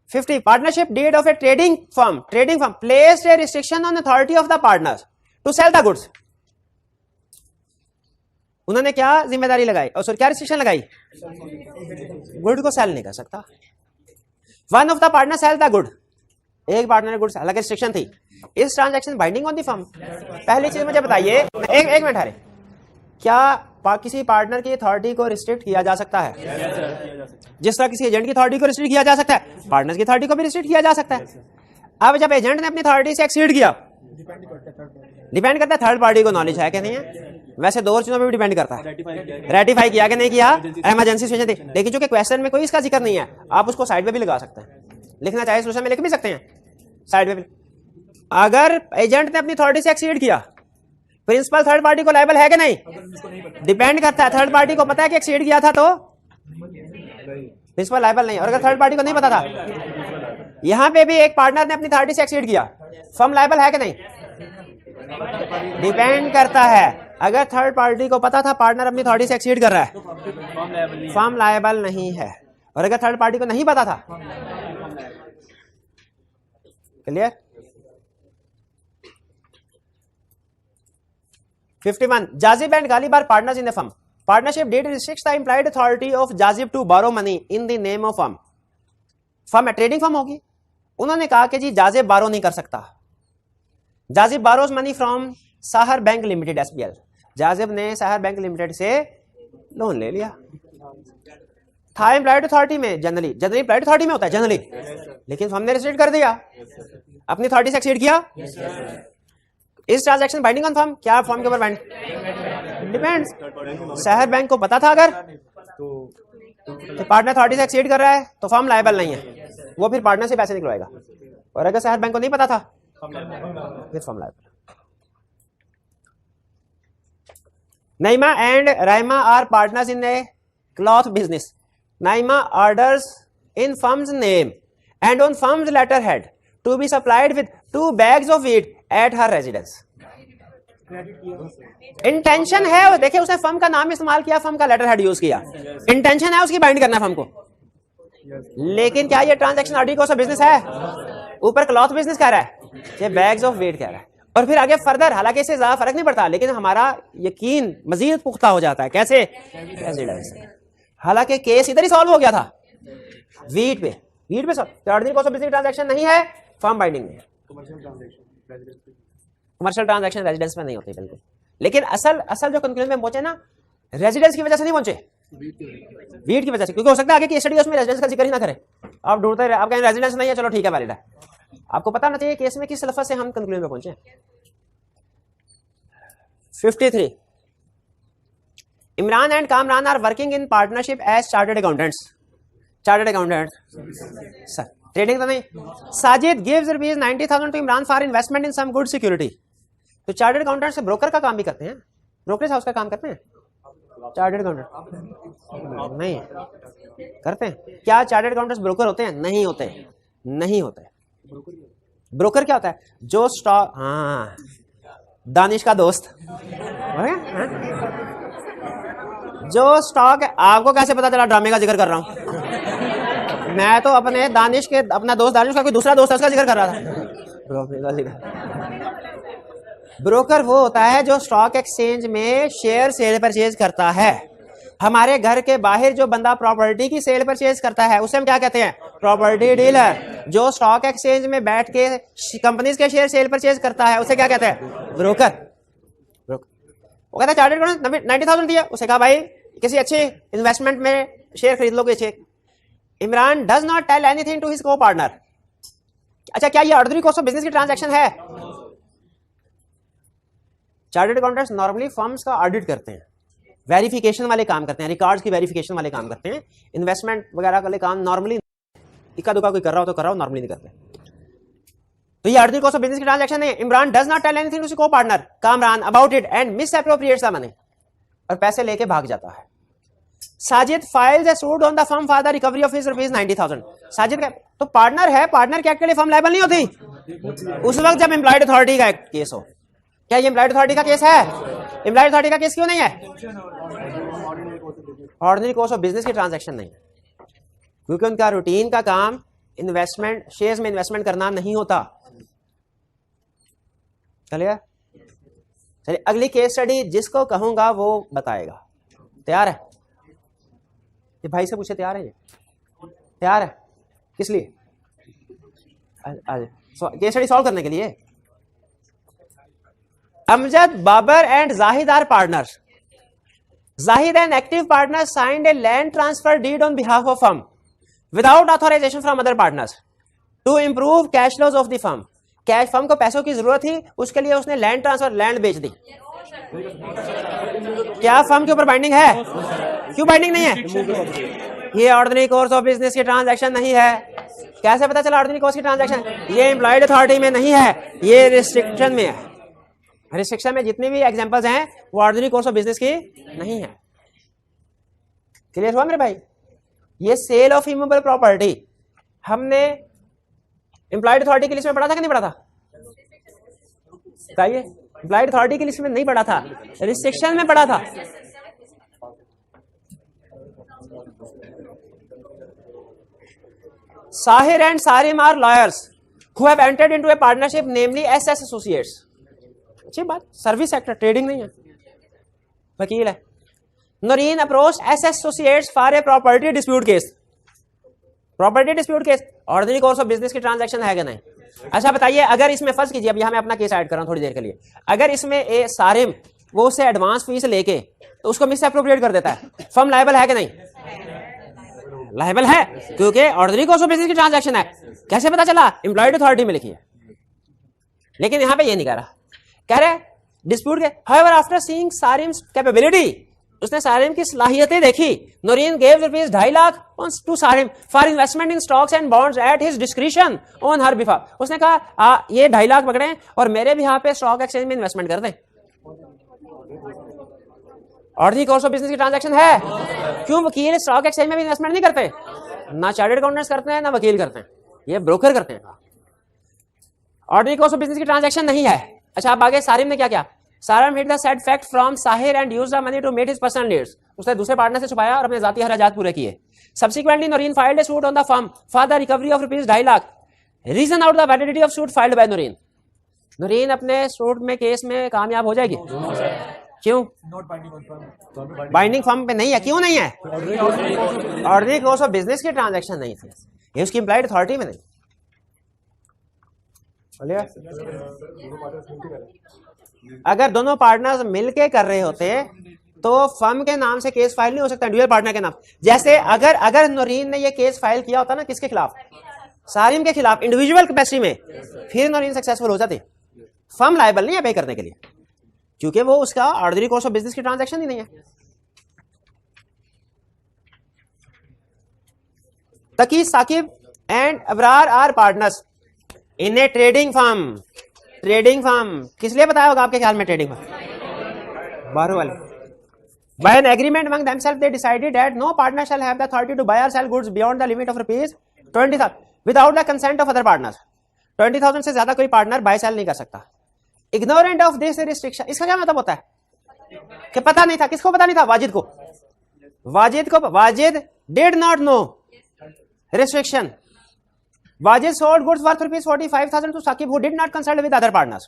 [SPEAKER 1] 50 partnership deed of a trading firm placed a restriction on authority of the partners to sell the goods. उन्होंने क्या जिम्मेदारी लगाई, और क्या रिस्ट्रिक्शन लगाई? गुड को सेल नहीं कर सकता। One of the partner sell the good, एक पार्टनर ने गुड्स, अलग रिस्ट्रिक्शन थी। इस transaction binding on the firm. पहली चीज मुझे बताइए, एक मिनट हरे, क्या किसी पार्टनर की अथॉरिटी को रिस्ट्रिक्ट किया जा सकता है, जिस तरह किसी एजेंट की अथॉरिटी को रिस्ट्रिक्ट किया जा सकता है, पार्टनर की अथॉरिटी को भी रिस्ट्रिक्ट किया जा सकता है। अब जब एजेंट ने अपनी अथॉरिटी से एक्सीड किया, डिपेंड करता है थर्ड पार्टी को नॉलेज है कि नहीं है। वैसे दो और चीजों पे भी डिपेंड करता है, रेटिफाई किया कि नहीं किया, इमरजेंसी सिचुएशन थी। लेकिन चूंकि क्वेश्चन में कोई इसका जिक्र नहीं है, आप उसको साइड पे भी लगा सकते हैं, लिखना चाहे सोल्यूशन में लिख भी सकते हैं साइड पे भी। अगर एजेंट ने अपनी अथॉरिटी से एक्सीड किया, प्रिंसिपल थर्ड पार्टी को लायबल है कि नहीं, डिपेंड करता है। थर्ड पार्टी को पता है कि एक्सीड किया था तो प्रिंसिपल लायबल नहीं, और अगर थर्ड पार्टी को नहीं पता था, यहां पे भी एक पार्टनर ने अपनी अथॉरिटी से एक्सीड किया, फर्म लायबल है कि नहीं, डिपेंड करता है। अगर थर्ड पार्टी को पता था पार्टनर अपनी अथॉरिटी से एक्सीड कर रहा है, फर्म लायबल नहीं है, और अगर थर्ड पार्टी को नहीं पता था, clear. 51 Jazib and Ghalib are partners in the firm. Partnership deed restricts the implied authority of Jazib to borrow money in the name of firm. Firm trading firm होगी, उन्होंने कहा कि जी जाजिब बारो नहीं कर सकता। Jazib borrows money from Sahar bank limited SBL। Jazib ने Sahar bank limited से लोन ले लिया, था एम्प्लॉयड अथॉरिटी में, जनरली एम्प्लॉयड अथॉरिटी में होता है जनरली, लेकिन हमने रिस्ट्रिक्ट कर दिया, अपनी अथॉरिटी से एक्सीड किया। इस ट्रांजैक्शन बाइंडिंग ऑन फर्म, क्या फर्म के ऊपर बाइंड, डिपेंड्स। शहर बैंक को पता था अगर तो पार्टनर अथॉरिटी से एक्सीड कर रहा है तो फर्म लायबल नहीं है, वो फिर पार्टनर से पैसे निकलवाएगा, और अगर शहर बैंक को नहीं पता था फिर firm liable. Naima and Raima are partners in a cloth business. Naima orders in firm's name and on firm's letterhead to be supplied with 2 bags of wheat at her residence. Intention है, देखिए उसने firm का नाम इस्तेमाल किया, firm का letterhead use किया, intention है उसकी बाइंड करना फर्म को। लेकिन क्या ये ट्रांजैक्शन आर्टिकल का बिजनेस है? ऊपर क्लॉथ बिजनेस कह रहा है, ये बैग्स ऑफ वेट कह रहा है, और फिर आगे फर्दर, हालांकि इससे ज्यादा फर्क नहीं पड़ता, लेकिन हमारा यकीन मजीद पुख्ता हो जाता है। कैसे? हालांकि केस इधर ही सॉल्व हो गया था, वीट पे ordinary cost of business transaction नहीं है, फर्म बाइंडिंग में। कमर्शियल ट्रांजैक्शन रेजिडेंस में नहीं होती बिल्कुल, लेकिन असल जो कंक्लूजन में पहुंचे ना, रेजिडेंस की वजह से नहीं पहुंचे, वीट की वजह से, क्योंकि हो सकता है आगे की स्टडी उसमें रेजिडेंस का जिक्र ही ना करे, आप ढूंढते रहे, आप कहें रेजिडेंस नहीं है, चलो ठीक है वैलिड है। आपको पता ना चाहिए केस में किस लफ्ज से हम कंक्लूजन में पहुंचे। 53 Imran and Kamran are working in partnership as chartered accountants. Sir trading तो नहीं। Sajid gives ₹90,000 to Imran for investment in some good security. तो चार्टर्ड अकाउंटेंट से ब्रोकर का काम भी करते हैं, ब्रोकरेज हाउस का काम करते हैं, चार्टर्ड अकाउंटेंट नहीं करते हैं। क्या चार्टर्ड अकाउंटेंट्स ब्रोकर होते हैं? नहीं होते। ब्रोकर क्या होता है? जो स्टॉक, हाँ, दानिश का दोस्त, जो स्टॉक है। आपको कैसे पता चला ड्रामे का जिक्र कर रहा हूं? मैं तो अपना दोस्त दानिश का कोई दूसरा दोस्त है उसका जिक्र कर रहा था। ब्रोकर वो होता है जो स्टॉक एक्सचेंज में शेयर सेल परचेज करता है। हमारे घर के बाहर जो बंदा प्रॉपर्टी की सेल परचेज करता है उसे हम क्या कहते हैं? Property dealer. जो स्टॉक एक्सचेंज में बैठ के कंपनीज के शेयर सेल परचेज करता है उसे क्या कहते हैं? ब्रोकर। वो कहता है चार्टर्ड अकाउंटेंट 90,000 दिया, उसे कहा भाई किसी अच्छे इन्वेस्टमेंट में शेयर खरीद लोगे check. Imran does not tell anything to his को पार्टनर। अच्छा, क्या ये ऑर्डिनरी कॉस्ट ऑफ बिजनेस की ट्रांजैक्शन है? चार्टर्ड अकाउंटेंट्स नॉर्मली फर्म्स का ऑडिट करते हैं, वेरिफिकेशन वाले काम करते हैं, रिकॉर्ड्स की वेरिफिकेशन वाले काम करते हैं। इन्वेस्टमेंट वगैरह वाले काम नॉर्मली इक्का दुक्का कोई कर रहा हो तो कर रहा हो, नॉर्मली नहीं करते। तो ये ऑर्डिनरी कॉस्ट ऑफ बिजनेस की ट्रांजैक्शन है। Imran does not tell anything to his को partner Kamran about it and misappropriates the money, और पैसे लेके भाग जाता है। Sajid files a suit on the firm for the recovery of his ₹90,000। Sajid का तो पार्टनर है, पार्टनर के एक्ट के लिए फर्म लायबल नहीं होती उस वक्त जब एम्प्लॉयड अथॉरिटी का केस हो। क्या ये एम्प्लॉयड अथॉरिटी का केस है? एम्प्लॉयड अथॉरिटी का केस क्यों नहीं है? ऑर्डिनरी कॉस्ट ऑफ बिजनेस की ट्रांजैक्शन नहीं है, क्योंकि उनका रूटीन का काम इन्वेस्टमेंट, शेयर्स में इन्वेस्टमेंट करना नहीं होता। चलिए अगली केस स्टडी जिसको कहूंगा वो बताएगा। तैयार है? ये भाई से पूछे तैयार है? ये तैयार है? किस लिए? केस स्टडी सॉल्व करने के लिए। Amjad, Babar and Zahid are partners. Zahid and active partners signed a land transfer deed on behalf of firm without authorization from other partners to improve cash flows of the firm. Cash firm को पैसों की जरूरत थी, उसके लिए उसने लैंड ट्रांसफर, लैंड बेच दी. क्या फर्म के ऊपर बाइंडिंग है? क्यों बाइंडिंग नहीं है? ये ऑर्डिनरी कोर्स ऑफ बिजनेस की ट्रांजैक्शन नहीं है. कैसे पता चला ऑर्डिनरी कोर्स की ट्रांजैक्शन? ये एम्प्लॉयड अथॉरिटी में नहीं है, ये रिस्ट्रिक्शन में है. रिस्ट्रिक्शन में जितनी भी एग्जांपल्स हैं वो ऑर्डिनरी कोर्स ऑफ बिजनेस की नहीं है. क्लियर हुआ मेरे भाई? ये सेल ऑफ इमूवेबल प्रॉपर्टी हमने एम्प्लॉयड अथॉरिटी की लिस्ट में पढ़ा था कि नहीं पढ़ा था? बताइए. एम्प्लॉयड अथॉरिटी की लिस्ट में नहीं पढ़ा था, रिस्ट्रिक्शन में पढ़ा था. Sahir and Sarim are lawyers who have entered into a partnership namely SS associates. अच्छी बात, सर्विस सेक्टर, ट्रेडिंग नहीं है, वकील है. Noreen approach SS associates for a property dispute case. Property dispute case ordinary course of business की ट्रांजैक्शन है कि नहीं? अच्छा बताइए, अगर इसमें फर्ज कीजिए, अब यहां मैं अपना केस ऐड कर रहा हूं थोड़ी देर के लिए, अगर इसमें ए सारिम वो उससे एडवांस फीस लेके तो उसको मिस अप्रोप्रिएट कर देता है, फर्म लायबल है कि नहीं? लायबल है, क्योंकि ऑर्डिनरी कोर्स ऑफ बिजनेस की ट्रांजैक्शन है. कैसे पता चला? एम्प्लॉयड अथॉरिटी में लिखी है. लेकिन यहां पे ये नहीं कह रहा, कह रहे डिस्प्यूट के. However after seeing Sarim's capability, उसने सारिम की सलाहियतें देखी. Noreen gave rupees 2.5 lakh to Sarim for investment in stocks and bonds at his discretion on her behalf. उसने कहा ये 2.5 लाख पकड़े और मेरे बिहाफ पे स्टॉक एक्सचेंज में इन्वेस्टमेंट कर दें. ऑर्डिनरी कोर्स ऑफ बिजनेस की ट्रांजैक्शन है. क्यों? वकील स्टॉक एक्सचेंज में भी इन्वेस्टमेंट नहीं करते, ना चार्टर्ड अकाउंटेंट्स करते हैं, ना वकील करते हैं, ये ब्रोकर करते हैं. ऑर्डिनरी कोर्स ऑफ बिजनेस की ट्रांजैक्शन नहीं है. अच्छा, अब आगे सारिम ने क्या किया? Sarim hid the said fact from Sahir and used the money to meet his personal needs. उसने दूसरे पार्टनर से छुपाया और अपने जाती हराजात पूरे किए. Subsequently Noreen filed a suit on the firm for the recovery of rupees 2.5 lakh. Reason out the validity of suit filed by Noreen. Noreen अपने सूट में केस में कामयाब हो जाएगी. क्यों? बाइंडिंग फर्म पे नहीं है. क्यों नहीं है? ऑर्डिनरी कोर्स ऑफ बिजनेस की ट्रांजैक्शन नहीं थी, ये उसकी एम्प्लॉयड अथॉरिटी में नहीं. अगर दोनों पार्टनर्स मिलके कर रहे होते तो फर्म के नाम से केस फाइल नहीं हो सकता, ड्यूअल पार्टनर के नाम. जैसे अगर नोरीन ने ये केस फाइल किया होता ना, किसके खिलाफ? सारिम के खिलाफ, इंडिविजुअल कैपेसिटी में, फिर नोरीन सक्सेसफुल हो जाते. फर्म लायबल नहीं है पे करने के लिए, क्योंकि वो उसका ऑर्डिनरी कोर्स ऑफ बिजनेस की ट्रांजैक्शन ही नहीं है. Taqi Saqib and Abrar are partners in a trading firm. Trading firm किस लिए बताया होगा आपके ख्याल में? ट्रेडिंग फर्म बाहर वाले. By an agreement among themselves, they decided that no partner shall have the authority to buy or sell goods beyond the limit of rupees 20,000 without the consent of other partners. 20,000 से ज्यादा कोई partner by cell नहीं कर सकता. Ignorant of this restriction, इसका क्या मतलब होता है? कि पता नहीं था. किसको पता नहीं था? वाजिद को. Wajid did not know restriction. Wajid sold goods worth rupees 45,000 to Saqib who did not consult with other partners.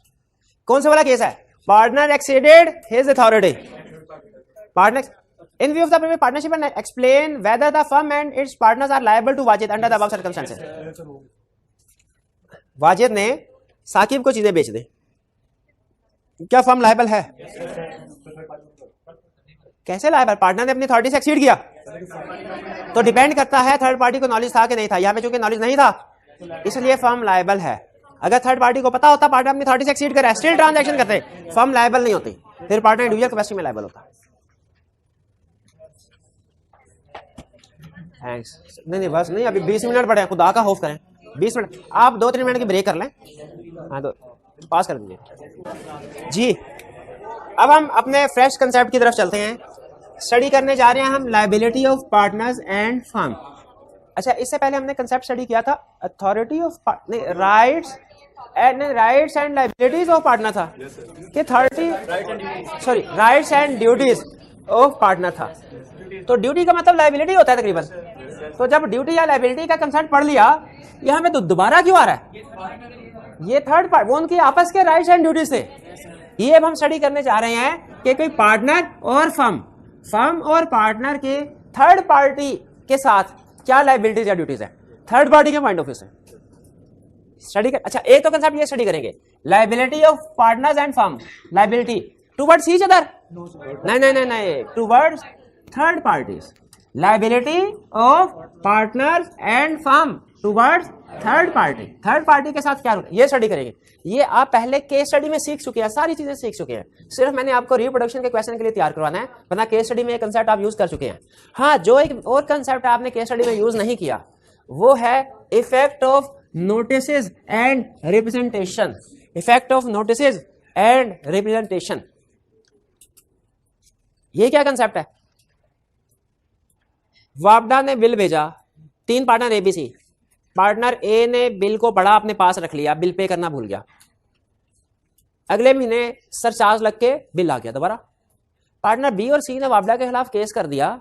[SPEAKER 1] कौन से वाला केस है? Partner exceeded his authority. Partner in view of the previous partnership and explain whether the firm and its partners are liable to Wajid under the above circumstances. Wajid ने साकिब को चीजें बेच दी, क्या firm liable है? कैसे लायबल? पार्टनर ने अपनी authority से एक्सीड किया, तो डिपेंड करता है थर्ड पार्टी को नॉलेज था कि नहीं था. यहां पे चूंकि नॉलेज नहीं था इसलिए फर्म लायबल है. अगर थर्ड पार्टी को पता होता पार्टनर अपनी अथॉरिटी से एक्सीड करे, स्टिल ट्रांजैक्शन करते, फर्म लायबल नहीं होती, फिर पार्टनर इंडिविजुअल कैपेसिटी में लायबल होता. थैंक्स. नहीं बस नहीं, अभी 20 मिनट पड़े, खुदा का खौफ करें. 20 मिनट, आप 2-3 मिनट की ब्रेक कर लें. हाँ, दो पास कर दीजिए जी. अब हम अपने फ्रेश कंसेप्ट की तरफ चलते हैं. स्टडी करने जा रहे हैं हम liability of partners and firm. अच्छा, इससे पहले हमने कंसेप्ट स्टडी किया था authority of rights and liabilities of partner था कि rights and duties of partner था. तो ड्यूटी का मतलब लायबिलिटी होता है तकरीबन. तो जब ड्यूटी या लायबिलिटी का कंसेप्ट पढ़ लिया, यहां पे तो दोबारा क्यों आ रहा है? ये थर्ड पार्ट, वो उनकी आपस के राइट्स एंड ड्यूटीज थे. ये अब हम स्टडी करने जा रहे हैं कि कोई पार्टनर और फर्म और पार्टनर के थर्ड पार्टी के साथ क्या लायबिलिटीज या ड्यूटीज है थर्ड पार्टी के पॉइंट ऑफ व्यू से स्टडी कर. अच्छा, एक तो कंसेप्ट ये स्टडी करेंगे, liability of partners and firm. Liability towards each other, नहीं, towards third parties, liability of partners and firm towards third party. Third party के साथ क्या ये स्टडी करेंगे। ये आप पहले केस स्टडी में सीख चुके हैं, सारी चीजें सीख चुके हैं, सिर्फ मैंने आपको रिप्रोडक्शन के क्वेश्चन के लिए तैयार करवाना है, वरना केस स्टडी में ये कंसेप्ट आप यूज कर चुके हैं। हाँ, जो एक और कंसेप्ट आपने केस स्टडी में यूज नहीं किया वो है effect of notices and representation. Effect of notices and representation, ये क्या कंसेप्ट है। वापडा ने बिल भेजा, 3 पार्टनर एबीसी, पार्टनर ए ने बिल को पढ़ा, अपने पास रख लिया, बिल पे करना भूल गया, अगले महीने सरचार्ज लग के बिल आ गया दोबारा। पार्टनर बी और सी ने वापडा के खिलाफ केस कर दिया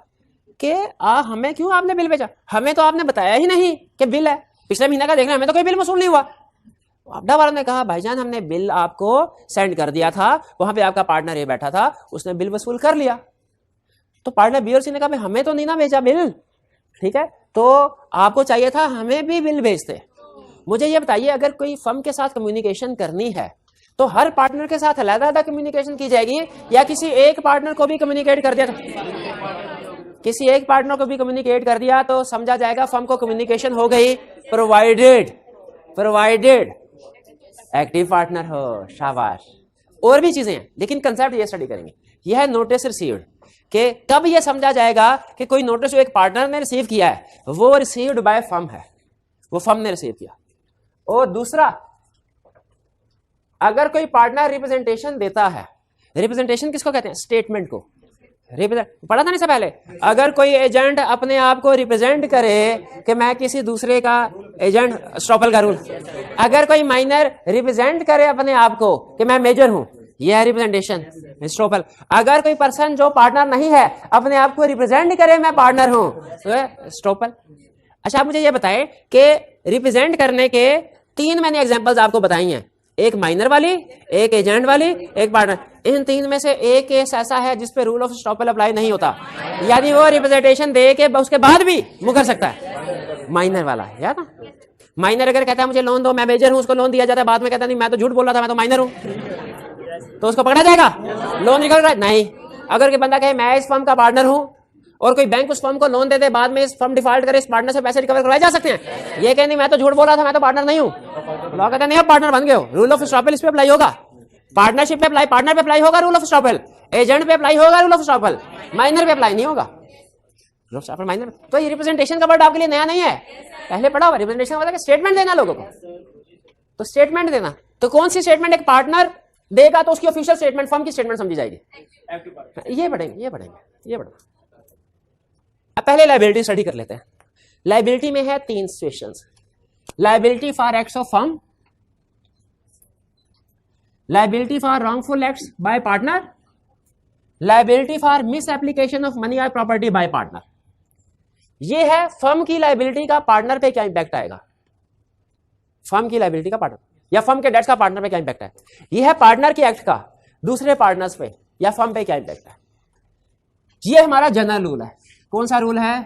[SPEAKER 1] कि हमें क्यों आपने बिल भेजा, हमें तो आपने बताया ही नहीं कि बिल है, पिछले महीने का देख रहे हैं, हमें तो कोई बिल वसूल नहीं हुआ। वापडा वालों ने कहा भाईजान हमने बिल आपको सेंड कर दिया था, वहां पे आपका पार्टनर ए बैठा था, उसने बिल वसूल कर लिया। तो पार्टनर बी और सी ने कहा हमें तो नहीं ना भेजा बिल, ठीक है, तो आपको चाहिए था हमें भी बिल भेजते। मुझे ये बताइए, अगर कोई फर्म के साथ कम्युनिकेशन करनी है तो हर पार्टनर के साथ अलग-अलग कम्युनिकेशन की जाएगी या किसी एक पार्टनर को भी कम्युनिकेट कर दिया था, किसी एक पार्टनर को भी कम्युनिकेट कर दिया तो समझा जाएगा फर्म को कम्युनिकेशन हो गई, प्रोवाइडेड एक्टिव पार्टनर हो, शाबाश। और भी चीजें हैं लेकिन कंसेप्ट ये स्टडी करेंगे। यह है नोटिस रिसीव्ड, कि कब यह समझा जाएगा कि कोई नोटिस जो एक पार्टनर ने रिसीव किया है वो रिसीव्ड बाय फर्म है, वो फर्म ने रिसीव किया। और दूसरा, अगर कोई पार्टनर रिप्रेजेंटेशन देता है, रिप्रेजेंटेशन किसको कहते हैं, स्टेटमेंट को। पढ़ा था नहीं से पहले, अगर कोई एजेंट अपने आप को रिप्रेजेंट करे कि मैं किसी दूसरे का एजेंट, स्टॉपल का रूल, अगर कोई माइनर रिप्रेजेंट करे अपने आप को कि मैं मेजर हूं, यह है रिप्रेजेंटेशन, स्टॉपल। अगर कोई पर्सन जो पार्टनर नहीं है अपने आप को रिप्रेजेंट करे मैं पार्टनर हूं, तो स्टॉपल। अच्छा, आप मुझे यह बताएं कि रिप्रेजेंट करने के 3 मैंने एग्जांपल्स आपको बताई हैं, एक माइनर वाली, एक एजेंट वाली, एक पार्टनर। इन 3 में से एक केस ऐसा है जिस पे रूल ऑफ स्टॉपल अप्लाई नहीं होता, यानी वो रिप्रेजेंटेशन दे के उसके बाद भी मुकर सकता है, माइनर वाला, याद ना। माइनर अगर कहता है मुझे लोन दो, मैं मेजर हूं, उसको लोन दिया जाता है, बाद में कहता नहीं मैं तो झूठ बोल रहा था, मैं तो माइनर हूं, तो उसको पकड़ा जाएगा, लोन निकल रहा है नहीं। अगर कोई बंदा कहे मैं इस फर्म का पार्टनर हूं और कोई बैंक उस फर्म को लोन दे दे, बाद में इस फर्म डिफॉल्ट करे, इस पार्टनर से पैसे रिकवर करवाए जा सकते हैं। ये कहने मैं तो झूठ बोल रहा था, मैं तो पार्टनर नहीं हूं, लॉ कहता नहीं, अब पार्टनर बन गए हो, रूल ऑफ स्टॉपल इस पे अप्लाई होगा, पार्टनरशिप पे अप्लाई, पार्टनर पे अप्लाई होगा रूल ऑफ स्टॉपल, एजेंट पे अप्लाई होगा रूल ऑफ स्टॉपल, माइनर पे अप्लाई नहीं होगा रूल ऑफ स्टॉपल, माइनर। तो ये रिप्रेजेंटेशन का वर्ड आपके लिए नया नहीं है, पहले पढ़ा हुआ। रिप्रेजेंटेशन का मतलब स्टेटमेंट देना लोगों को, तो स्टेटमेंट देना, तो कौन सी स्टेटमेंट एक पार्टनर देगा तो उसकी ऑफिशियल स्टेटमेंट, फर्म की स्टेटमेंट समझी जाएगी। ये पढ़ेंगे। अब पहले लायबिलिटी स्टडी कर लेते हैं। लायबिलिटी में है 3 situations, liability for acts of firm, liability for wrongful acts bye partner, liability for misapplication of money और प्रॉपर्टी बाय पार्टनर। ये है फर्म की लायबिलिटी का पार्टनर पे क्या इंपैक्ट आएगा, फर्म की लायबिलिटी का पार्टनर या फर्म के डेट्स का पार्टनर पे क्या इंपैक्ट है। यह है पार्टनर के एक्ट का दूसरे पार्टनर्स पे या फर्म पे क्या इंपैक्ट है। ये हमारा जनरल रूल है। कौन सा रूल है,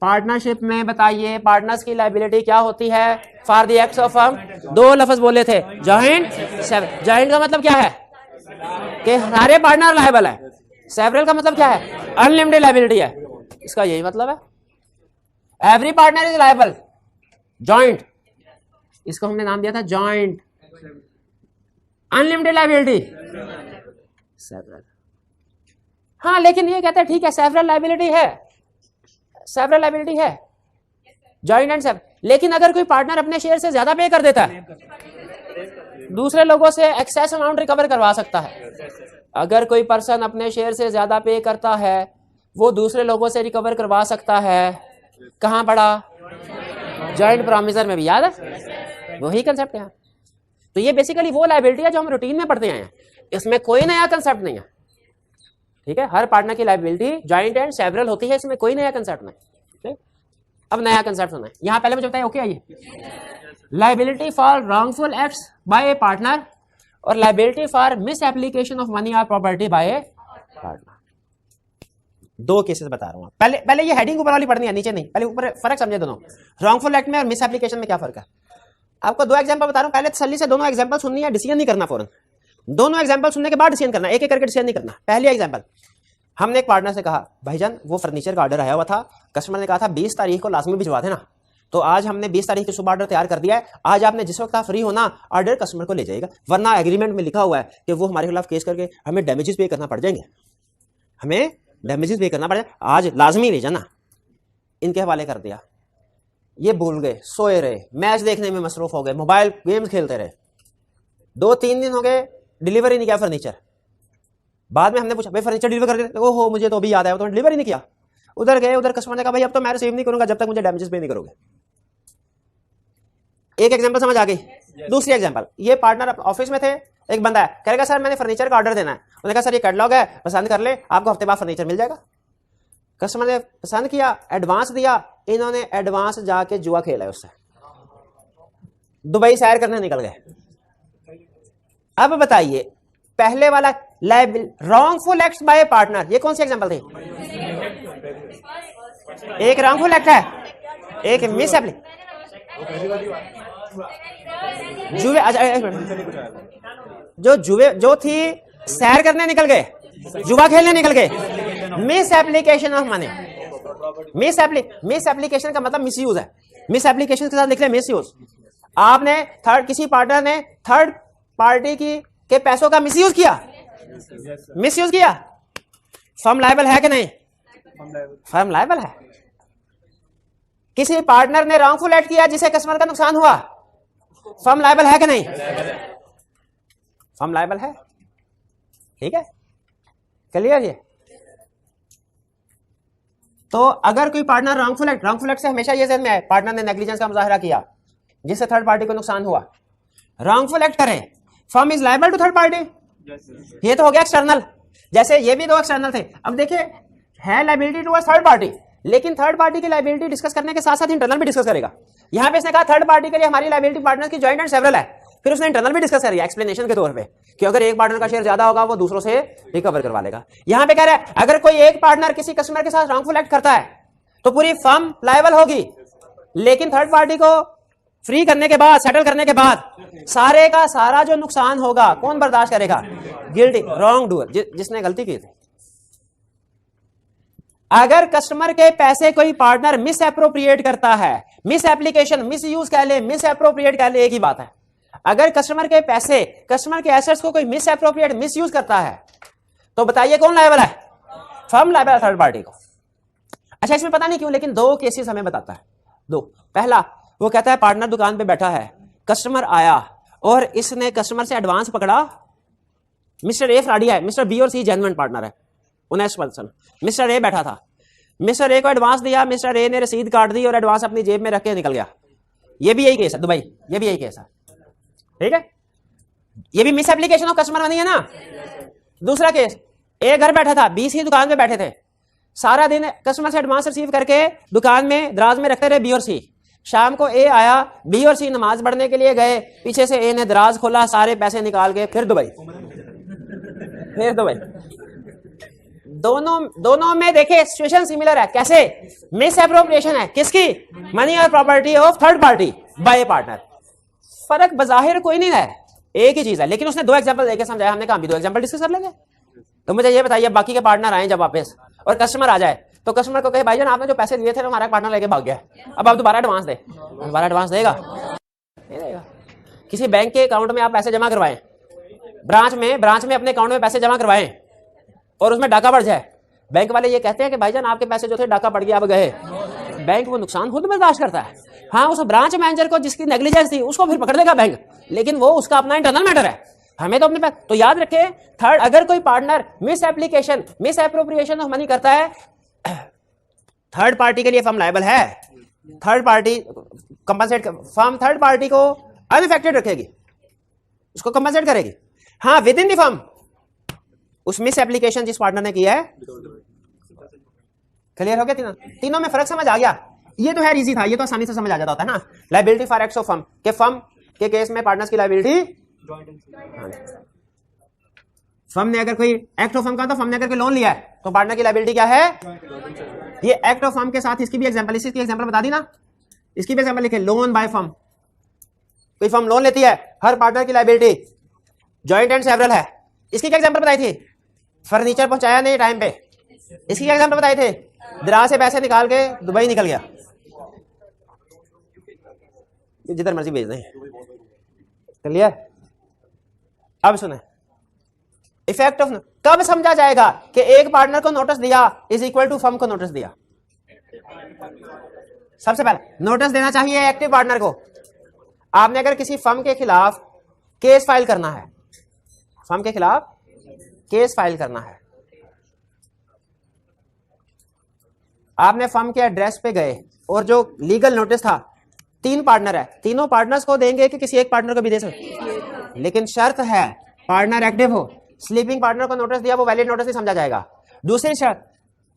[SPEAKER 1] पार्टनरशिप में बताइए पार्टनर्स की लायबिलिटी क्या होती है for the acts of firm. 2 लफ्ज बोले थे, जॉइंट, सेवरल। जॉइंट का मतलब क्या है कि सारे पार्टनर लायबल है, सेवरल का मतलब क्या है, अनलिमिटेड लायबिलिटी है, इसका यही मतलब है। Every partner is liable, joint, इसको हमने नाम दिया था जॉइंट, अनलिमिटेड लायबिलिटी सेवरल। हाँ, लेकिन ये कहते हैं ठीक है सेवरल लायबिलिटी है, सेवरल लायबिलिटी है, जॉइंट एंड सेवरल, लेकिन अगर कोई पार्टनर अपने शेयर से ज्यादा पे कर देता है, दूसरे लोगों से एक्सेस अमाउंट रिकवर करवा सकता है। अगर कोई पर्सन अपने शेयर से ज्यादा पे करता है वो दूसरे लोगों से रिकवर करवा सकता है। कहां पढ़ा, जॉइंट प्रॉमिसर में भी, याद है, वही कंसेप्ट है। तो ये बेसिकली वो लायबिलिटी है जो हम रूटीन में पढ़ते हैं, इसमें कोई नया कंसेप्ट नहीं है, ठीक है। हर पार्टनर की लायबिलिटी जॉइंट एंड सेवरल होती है, इसमें कोई नया कंसेप्ट नहीं, ठीक। अब नया कंसेप्ट सुना है यहां, पहले मुझे बताइए, ओके आइए। Liability for wrongful acts by a partner और liability for misapplication of money और property by a partner. 2 cases बता रहा हूं। पहले ये हेडिंग ऊपर वाली पढ़नी है, नीचे नहीं, पहले ऊपर फर्क समझे दोनों, रॉन्गफुल एक्ट में और मिस एप्लीकेशन में क्या फर्क है। आपको 2 एग्जांपल बता रहा हूं, पहले तसल्ली से दोनों एग्जांपल सुननी है, डिसीजन नहीं करना फौरन। दोनों एग्जांपल सुनने के बाद डिसीजन करना, एक एक करके डिसीजन नहीं करना। पहली एग्जांपल, हमने एक पार्टनर से कहा भाईजान वो फर्नीचर का ऑर्डर आया हुआ था, कस्टमर ने कहा था 20 तारीख को लाजमी भिजवा देना, तो आज हमने 20 तारीख की सुबह ऑर्डर तैयार कर दिया है, आज आपने जिस वक्त आप फ्री होना ऑर्डर कस्टमर को ले जाएगा, वरना एग्रीमेंट में लिखा हुआ है कि वो हमारे खिलाफ केस करके हमें डैमेजेस पे करना पड़ जाएंगे, हमें डैमेजेस पे करना पड़ेगा, आज लाजमी ले जाना। इनके हवाले कर दिया, ये भूल गए, सोए रहे, मैच देखने में मसरूफ हो गए, मोबाइल गेम्स खेलते रहे, 2-3 दिन हो गए डिलीवरी नहीं किया फर्नीचर। बाद में हमने पूछा भाई फर्नीचर डिलीवर कर दे, ओहो मुझे तो अभी याद आया, तो डिलीवरी नहीं किया। उधर गए, उधर कस्टमर ने कहा भाई अब तो मैं रिसीव नहीं करूंगा जब तक मुझे डैमेजेस पे नहीं करोगे। एक एग्जांपल समझ आ गई। दूसरी एग्जांपल, ये पार्टनर ऑफिस में थे, एक बंदा है, कहेगा सर मैंने फर्नीचर का ऑर्डर देना है, उन्होंने कहा सर ये कैटलॉग है पसंद कर ले, आपको हफ्ते बाद फर्नीचर मिल जाएगा। कस्टमर ने पसंद किया, एडवांस दिया, इन्होंने एडवांस जाके जुआ खेला है उससे, दुबई सैर करने निकल गए। अब बताइए पहले वाला रॉन्गफुल एक्ट बाय पार्टनर, ये कौन सी एग्जांपल थी? एक रॉन्गफुल एक्ट है, एक मिस जुए, जो जुए जो थी सैर करने निकल गए, जुआ खेलने निकल गए, miss application of money. Miss application का मतलब मिस यूज है, मिस एप्लीकेशन के साथ लिख ले मिस यूज। आपने किसी पार्टनर ने थर्ड पार्टी के पैसों का मिस यूज किया, फर्म लायबल है कि नहीं? फर्म लायबल है। किसी पार्टनर ने रॉन्गफुल एक्ट किया जिसे कस्टमर का नुकसान हुआ, फर्म लायबल है कि नहीं? फर्म लायबल है। ठीक है, क्लियर ये? तो अगर कोई पार्टनर रॉन्गफुल एक्ट से हमेशा ये ध्यान में आए, पार्टनर ने नेग्लिजेंस का मुजाहरा किया जिससे थर्ड पार्टी को नुकसान हुआ, रॉन्गफुल एक्ट करे, firm is liable to third party. ये तो हो गया एक्सटर्नल, जैसे ये भी दो एक्सटर्नल थे। अब देखिए है लायबिलिटी टू थर्ड पार्टी, लेकिन थर्ड पार्टी की लायबिलिटी डिस्कस करने के साथ साथ इंटरनल भी डिस्कस करेगा। यहां पे इसने कहा थर्ड पार्टी के लिए हमारी लायबिलिटी पार्टनर की जॉइंट एंड सेवरल है, फिर उसने इंटरनल भी डिस्कस करी एक्सप्लेनेशन के तौर पे कि अगर एक पार्टनर का शेयर ज्यादा होगा वो दूसरों से रिकवर करवा लेगा। यहां पे कह रहा है अगर कोई एक पार्टनर किसी कस्टमर के साथ रॉन्गफुल एक्ट करता है तो पूरी फर्म लायबल होगी, लेकिन थर्ड पार्टी को फ्री करने के बाद, सेटल करने के बाद सारे का सारा जो नुकसान होगा कौन बर्दाश्त करेगा? गिल्टी, रॉन्ग डूअर, जिसने गलती की थी। अगर कस्टमर के पैसे कोई पार्टनर मिस एप्रोप्रिएट करता है, मिस एप्लीकेशन, मिस यूज कह ले, मिस एप्रोप्रिएट कह ले, एक ही बात है। अगर कस्टमर के पैसे, कस्टमर के एसेट्स को कोई मिस एप्रोप्रिएट, मिस यूज करता है तो बताइए कौन लायबल है? फर्म लायबल है थर्ड पार्टी को। अच्छा, इसमें पता नहीं क्यों लेकिन दो केसेस हमें बताता है, दो। पहला, वो कहता है पार्टनर दुकान पे बैठा है, कस्टमर आया और इसने कस्टमर से एडवांस पकड़ा। मिस्टर ए फ्रॉडी है, मिस्टर बी और सी जेन्युइन पार्टनर है, 19%। मिस्टर ए बैठा था, मिस्टर ए को एडवांस दिया, मिस्टर ए ने रसीद काट दी और एडवांस अपनी जेब में रख के निकल गया। ये भी यही केस है दुबई, ये भी यही केस है। ठीक है, ये भी miss application of customer money है ना। दूसरा केस, ए घर बैठा था, बी सी दुकान पे बैठे थे, सारा दिन कस्टमर से एडवांस रिसीव करके दुकान में दराज में रखते रहे बी और सी। शाम को ए आया, बी और सी नमाज पढ़ने के लिए गए, पीछे से ए ने दराज खोला, सारे पैसे निकाल के फिर दुबई। दोनों में देखे सिचुएशन सिमिलर है। कैसे? मिस एप्रोप्रिएशन है, किसकी? मनी और property of third party bye partner. फर्क बजाहिर कोई नहीं है, एक ही चीज है, लेकिन उसने दो एग्जांपल देके समझाया। हमने कहा भी दो एग्जांपल डिस्कस कर लेंगे। तो मुझे ये बताइए, बाकी के पार्टनर आए जब वापस और कस्टमर आ जाए तो कस्टमर को कहे भाईजान आपने जो पैसे दिए थे ना हमारा पार्टनर लेके भाग गया, अब आप दोबारा एडवांस दे। दोबारा एडवांस देगा? नहीं देगा। किसी बैंक के अकाउंट में आप पैसे जमा करवाएं, ब्रांच में अपने अकाउंट में पैसे जमा करवाएं और उसमें डाका पड़ जाए, बैंक वाले ये कहते हैं कि भाईजान आपके पैसे जो थे डाका पड़ गया, अब गए। बैंक वो नुकसान खुद बर्दाश्त करता है। हाँ, उस ब्रांच मैनेजर को जिसकी नेग्लिजेंस थी उसको फिर पकड़ लेगा बैंक, लेकिन वो उसका अपना इंटरनल मैटर है। हमें तो अपने तो याद रखें, थर्ड, अगर कोई partner miss application, miss appropriation of money करता है, थर्ड पार्टी के लिए फर्म लायबल है। Third party compensate, firm third party को अनअफेक्टेड रखेगी, उसको कंपनसेट करेगी। हाँ, विद इन द फर्म उस मिस एप्लीकेशन जिस पार्टनर ने किया है। क्लियर हो गया? तीनों में फर्क समझ आ गया? ये तो है इजी था, ये तो आसानी से समझ आ जाता होता है ना। Liability for acts of firm के, फर्म के केस में पार्टनर्स की लायबिलिटी, फर्म ने अगर कोई एक्ट ऑफ फर्म का, तो फर्म ने अगर कोई लोन लिया है तो पार्टनर की लायबिलिटी क्या है? ये एक्ट ऑफ फर्म के साथ इसकी भी एग्जांपल, इसकी एग्जांपल बता दी ना, इसकी भी एग्जांपल लिखे। लोन बाय फर्म, कोई फर्म लोन लेती है, हर पार्टनर की लायबिलिटी जॉइंट एंड सेवरल है। इसकी क्या एग्जांपल बताई थी? फर्नीचर पहुंचाया नहीं टाइम पे। इसकी क्या एग्जांपल बताई थे? दराज से पैसे निकाल के दुबई निकल गया, जिधर मर्जी भेज दें। क्लियर? अब सुने इफेक्ट ऑफ, कब समझा जाएगा कि एक पार्टनर को नोटिस दिया इज इक्वल टू फर्म को नोटिस दिया? सबसे पहले नोटिस देना चाहिए एक्टिव पार्टनर को। आपने अगर किसी फर्म के खिलाफ केस फाइल करना है, फर्म के खिलाफ केस फाइल करना है, आपने फर्म के एड्रेस पे गए और जो लीगल नोटिस था, 3 पार्टनर है, तीनों पार्टनर्स को देंगे कि किसी एक पार्टनर को भी दे सकते? लेकिन शर्त है पार्टनर एक्टिव हो। स्लीपिंग पार्टनर को नोटिस दिया वो वैलिड नोटिस नहीं समझा जाएगा। दूसरी शर्त,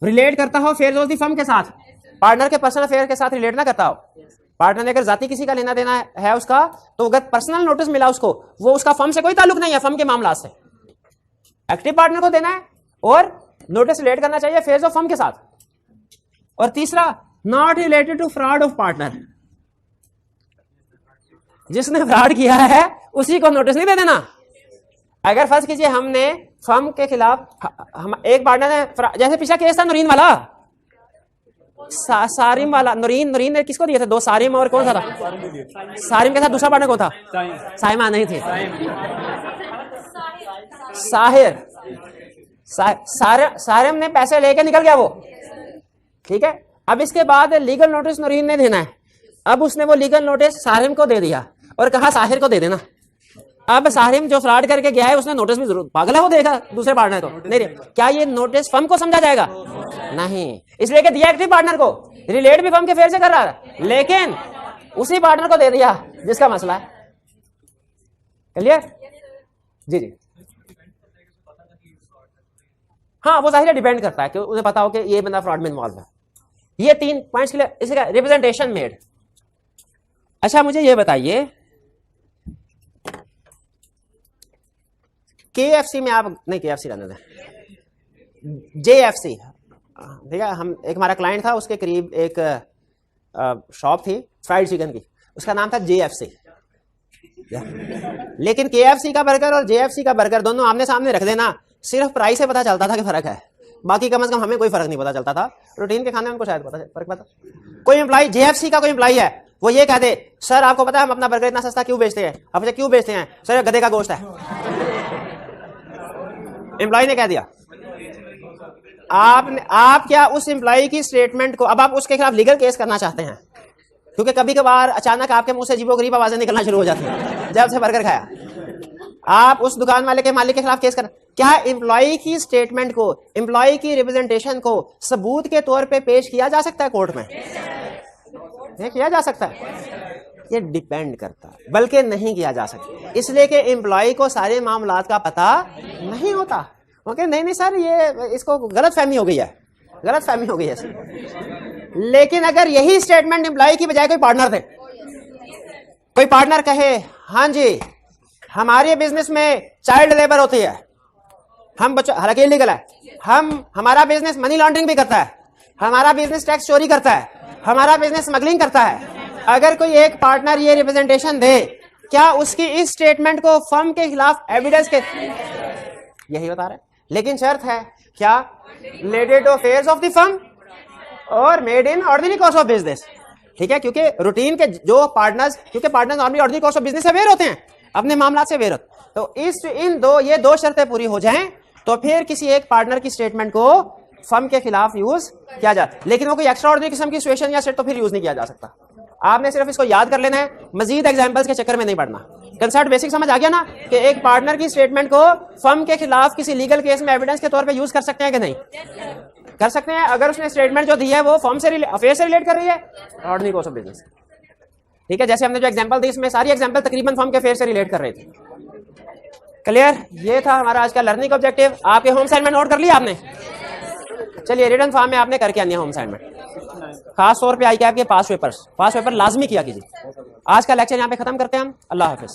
[SPEAKER 1] रिलेट करता हो अफेयर्स ऑफ द फर्म के साथ, पार्टनर के पर्सनल अफेयर के साथ रिलेट ना करता हो। पार्टनर ने अगर जाति किसी का लेना देना है उसका, तो अगर पर्सनल नोटिस मिला उसको, वो उसका फर्म से कोई ताल्लुक नहीं है, फर्म के मामला से। एक्टिव पार्टनर को देना है और नोटिस रिलेट करना चाहिए अफेयर्स ऑफ फर्म के साथ। और तीसरा, not related to fraud of partner, जिसने फ्रॉड किया है उसी को नोटिस नहीं दे देना। अगर फर्ज कीजिए हमने फर्म के खिलाफ, हम एक पार्टनर ने, जैसे पिछला केस था नूरीन वाला, सारिम वाला, नूरीन ने किसको दिए थे? 2 सारिम और कौन सा था? सारिम के साथ दूसरा पार्टनर कौन था? साइमा नहीं थे, साहिर। सारिम ने पैसे लेके निकल गया वो, ठीक है। अब इसके बाद लीगल नोटिस नूरीन ने देना है। अब उसने वो लीगल नोटिस सारिम को दे दिया और कहा साहिर को दे देना। अब साहिम जो फ्रॉड करके गया है उसने नोटिस भी जरूर, पागल है वो, देगा दूसरे पार्टनर को नहीं। क्या ये नोटिस फर्म को समझा जाएगा? नहीं, इसलिए कि दिया एक्टिव पार्टनर को, रिलेट भी फर्म के फेयर से कर रहा है, लेकिन उसी पार्टनर को दे दिया जिसका मसला है। क्लियर? जी जी हाँ, वो जाहिर डिपेंड करता है कि उन्हें पता हो कि ये बंदा फ्रॉड में इन्वॉल्व है। ये 3 पॉइंट्स के लिए इसका रिप्रेजेंटेशन मेड। अच्छा मुझे ये बताइए, KFC में आप नहीं, KFC रहने दें, JFC, ठीक है। हम एक हमारा क्लाइंट था, उसके करीब एक शॉप थी फ्राइड चिकन की, उसका नाम था JFC। लेकिन KFC का बर्गर और JFC का बर्गर दोनों आमने सामने रख देना, सिर्फ प्राइस से पता चलता था कि फर्क है, बाकी कम से कम हमें कोई फर्क नहीं पता चलता था। रूटीन के खाने में हमको शायद फर्क पता। कोई एम्प्लॉय JFC का कोई एम्प्लॉय है, वो ये कह दे, सर आपको पता है हम अपना बर्गर इतना सस्ता क्यों बेचते हैं? अब क्यों बेचते हैं? सर गधे का गोश्त है। एम्प्लॉय ने कह दिया। आप क्या उस एम्प्लॉय की स्टेटमेंट को, अब आप उसके खिलाफ लीगल केस करना चाहते हैं, क्योंकि कभी कभार अचानक आपके मुंह से अजीबोगरीब आवाजें निकलना शुरू हो जाती हैं जब से बर्गर खाया। आप उस दुकान वाले के मालिक के खिलाफ केस कर, क्या एम्प्लॉय की स्टेटमेंट को, एम्प्लॉय की रिप्रेजेंटेशन को सबूत के तौर पे पेश किया जा सकता है कोर्ट में? नहीं किया जा सकता है, ये डिपेंड करता है, बल्कि नहीं किया जा सकता, इसलिए कि एम्प्लॉय को सारे मामलात का पता नहीं होता। ओके, नहीं सर ये इसको गलत फहमी हो गई है, गलत फहमी हो गई है। लेकिन अगर यही स्टेटमेंट एम्प्लॉय की बजाय कोई पार्टनर दे, कोई पार्टनर कहे हाँ जी हमारे बिजनेस में चाइल्ड लेबर होती है, हम बच्चों, हालांकि इलीगल है, हमारा बिजनेस मनी लॉन्ड्रिंग भी करता है, हमारा बिजनेस टैक्स चोरी करता है, हमारा बिजनेस स्मगलिंग करता है। अगर कोई एक पार्टनर ये रिप्रेजेंटेशन दे, क्या उसकी इस स्टेटमेंट को फर्म के खिलाफ एविडेंस के, यही बता रहे हैं। लेकिन शर्त है क्या? Related to affairs of the firm और made in ordinary course of business, ठीक है। क्योंकि रूटीन के जो पार्टनर्स, क्योंकि partners normally ordinary course of business से अवेयर होते हैं, अपने मामला से अवेयर होते, तो ये दो शर्तें पूरी हो जाएं तो फिर किसी एक पार्टनर की स्टेटमेंट को फर्म के खिलाफ यूज किया जाता है। लेकिन वो कोई एक्स्ट्रा ऑर्डिनरी किस्म की सिचुएशन या सेट तो फिर यूज नहीं किया जा सकता। आपने सिर्फ इसको याद कर लेना है, मजीद एग्जांपल्स के चक्कर में नहीं पड़ना। कंसेप्ट बेसिक समझ आ गया ना कि एक पार्टनर की स्टेटमेंट को फर्म के खिलाफ किसी लीगल केस में एविडेंस के तौर पे यूज कर सकते हैं कि नहीं? कर सकते हैं, अगर उसने स्टेटमेंट जो दी है वो फर्म से अफेयर से रिलेट कर रही है, ऑर्डिनरी कोर्स ऑफ बिजनेस, ठीक है। जैसे हमने जो एग्जांपल दी, इसमें सारी एग्जांपल तकरीबन फर्म के अफेयर से रिलेट कर रही थी। क्लियर? ये था हमारा आज का लर्निंग ऑब्जेक्टिव। आपके होम असाइनमेंट नोट कर लिया आपने? चलिए रिटन फॉर्म में आपने करके आनी है होम असाइनमेंट, खास तौर पे आई कैप के पास पेपर लाजमी किया कीजिए। आज का लेक्चर यहाँ पे खत्म करते हैं हम। अल्लाह हाफिज।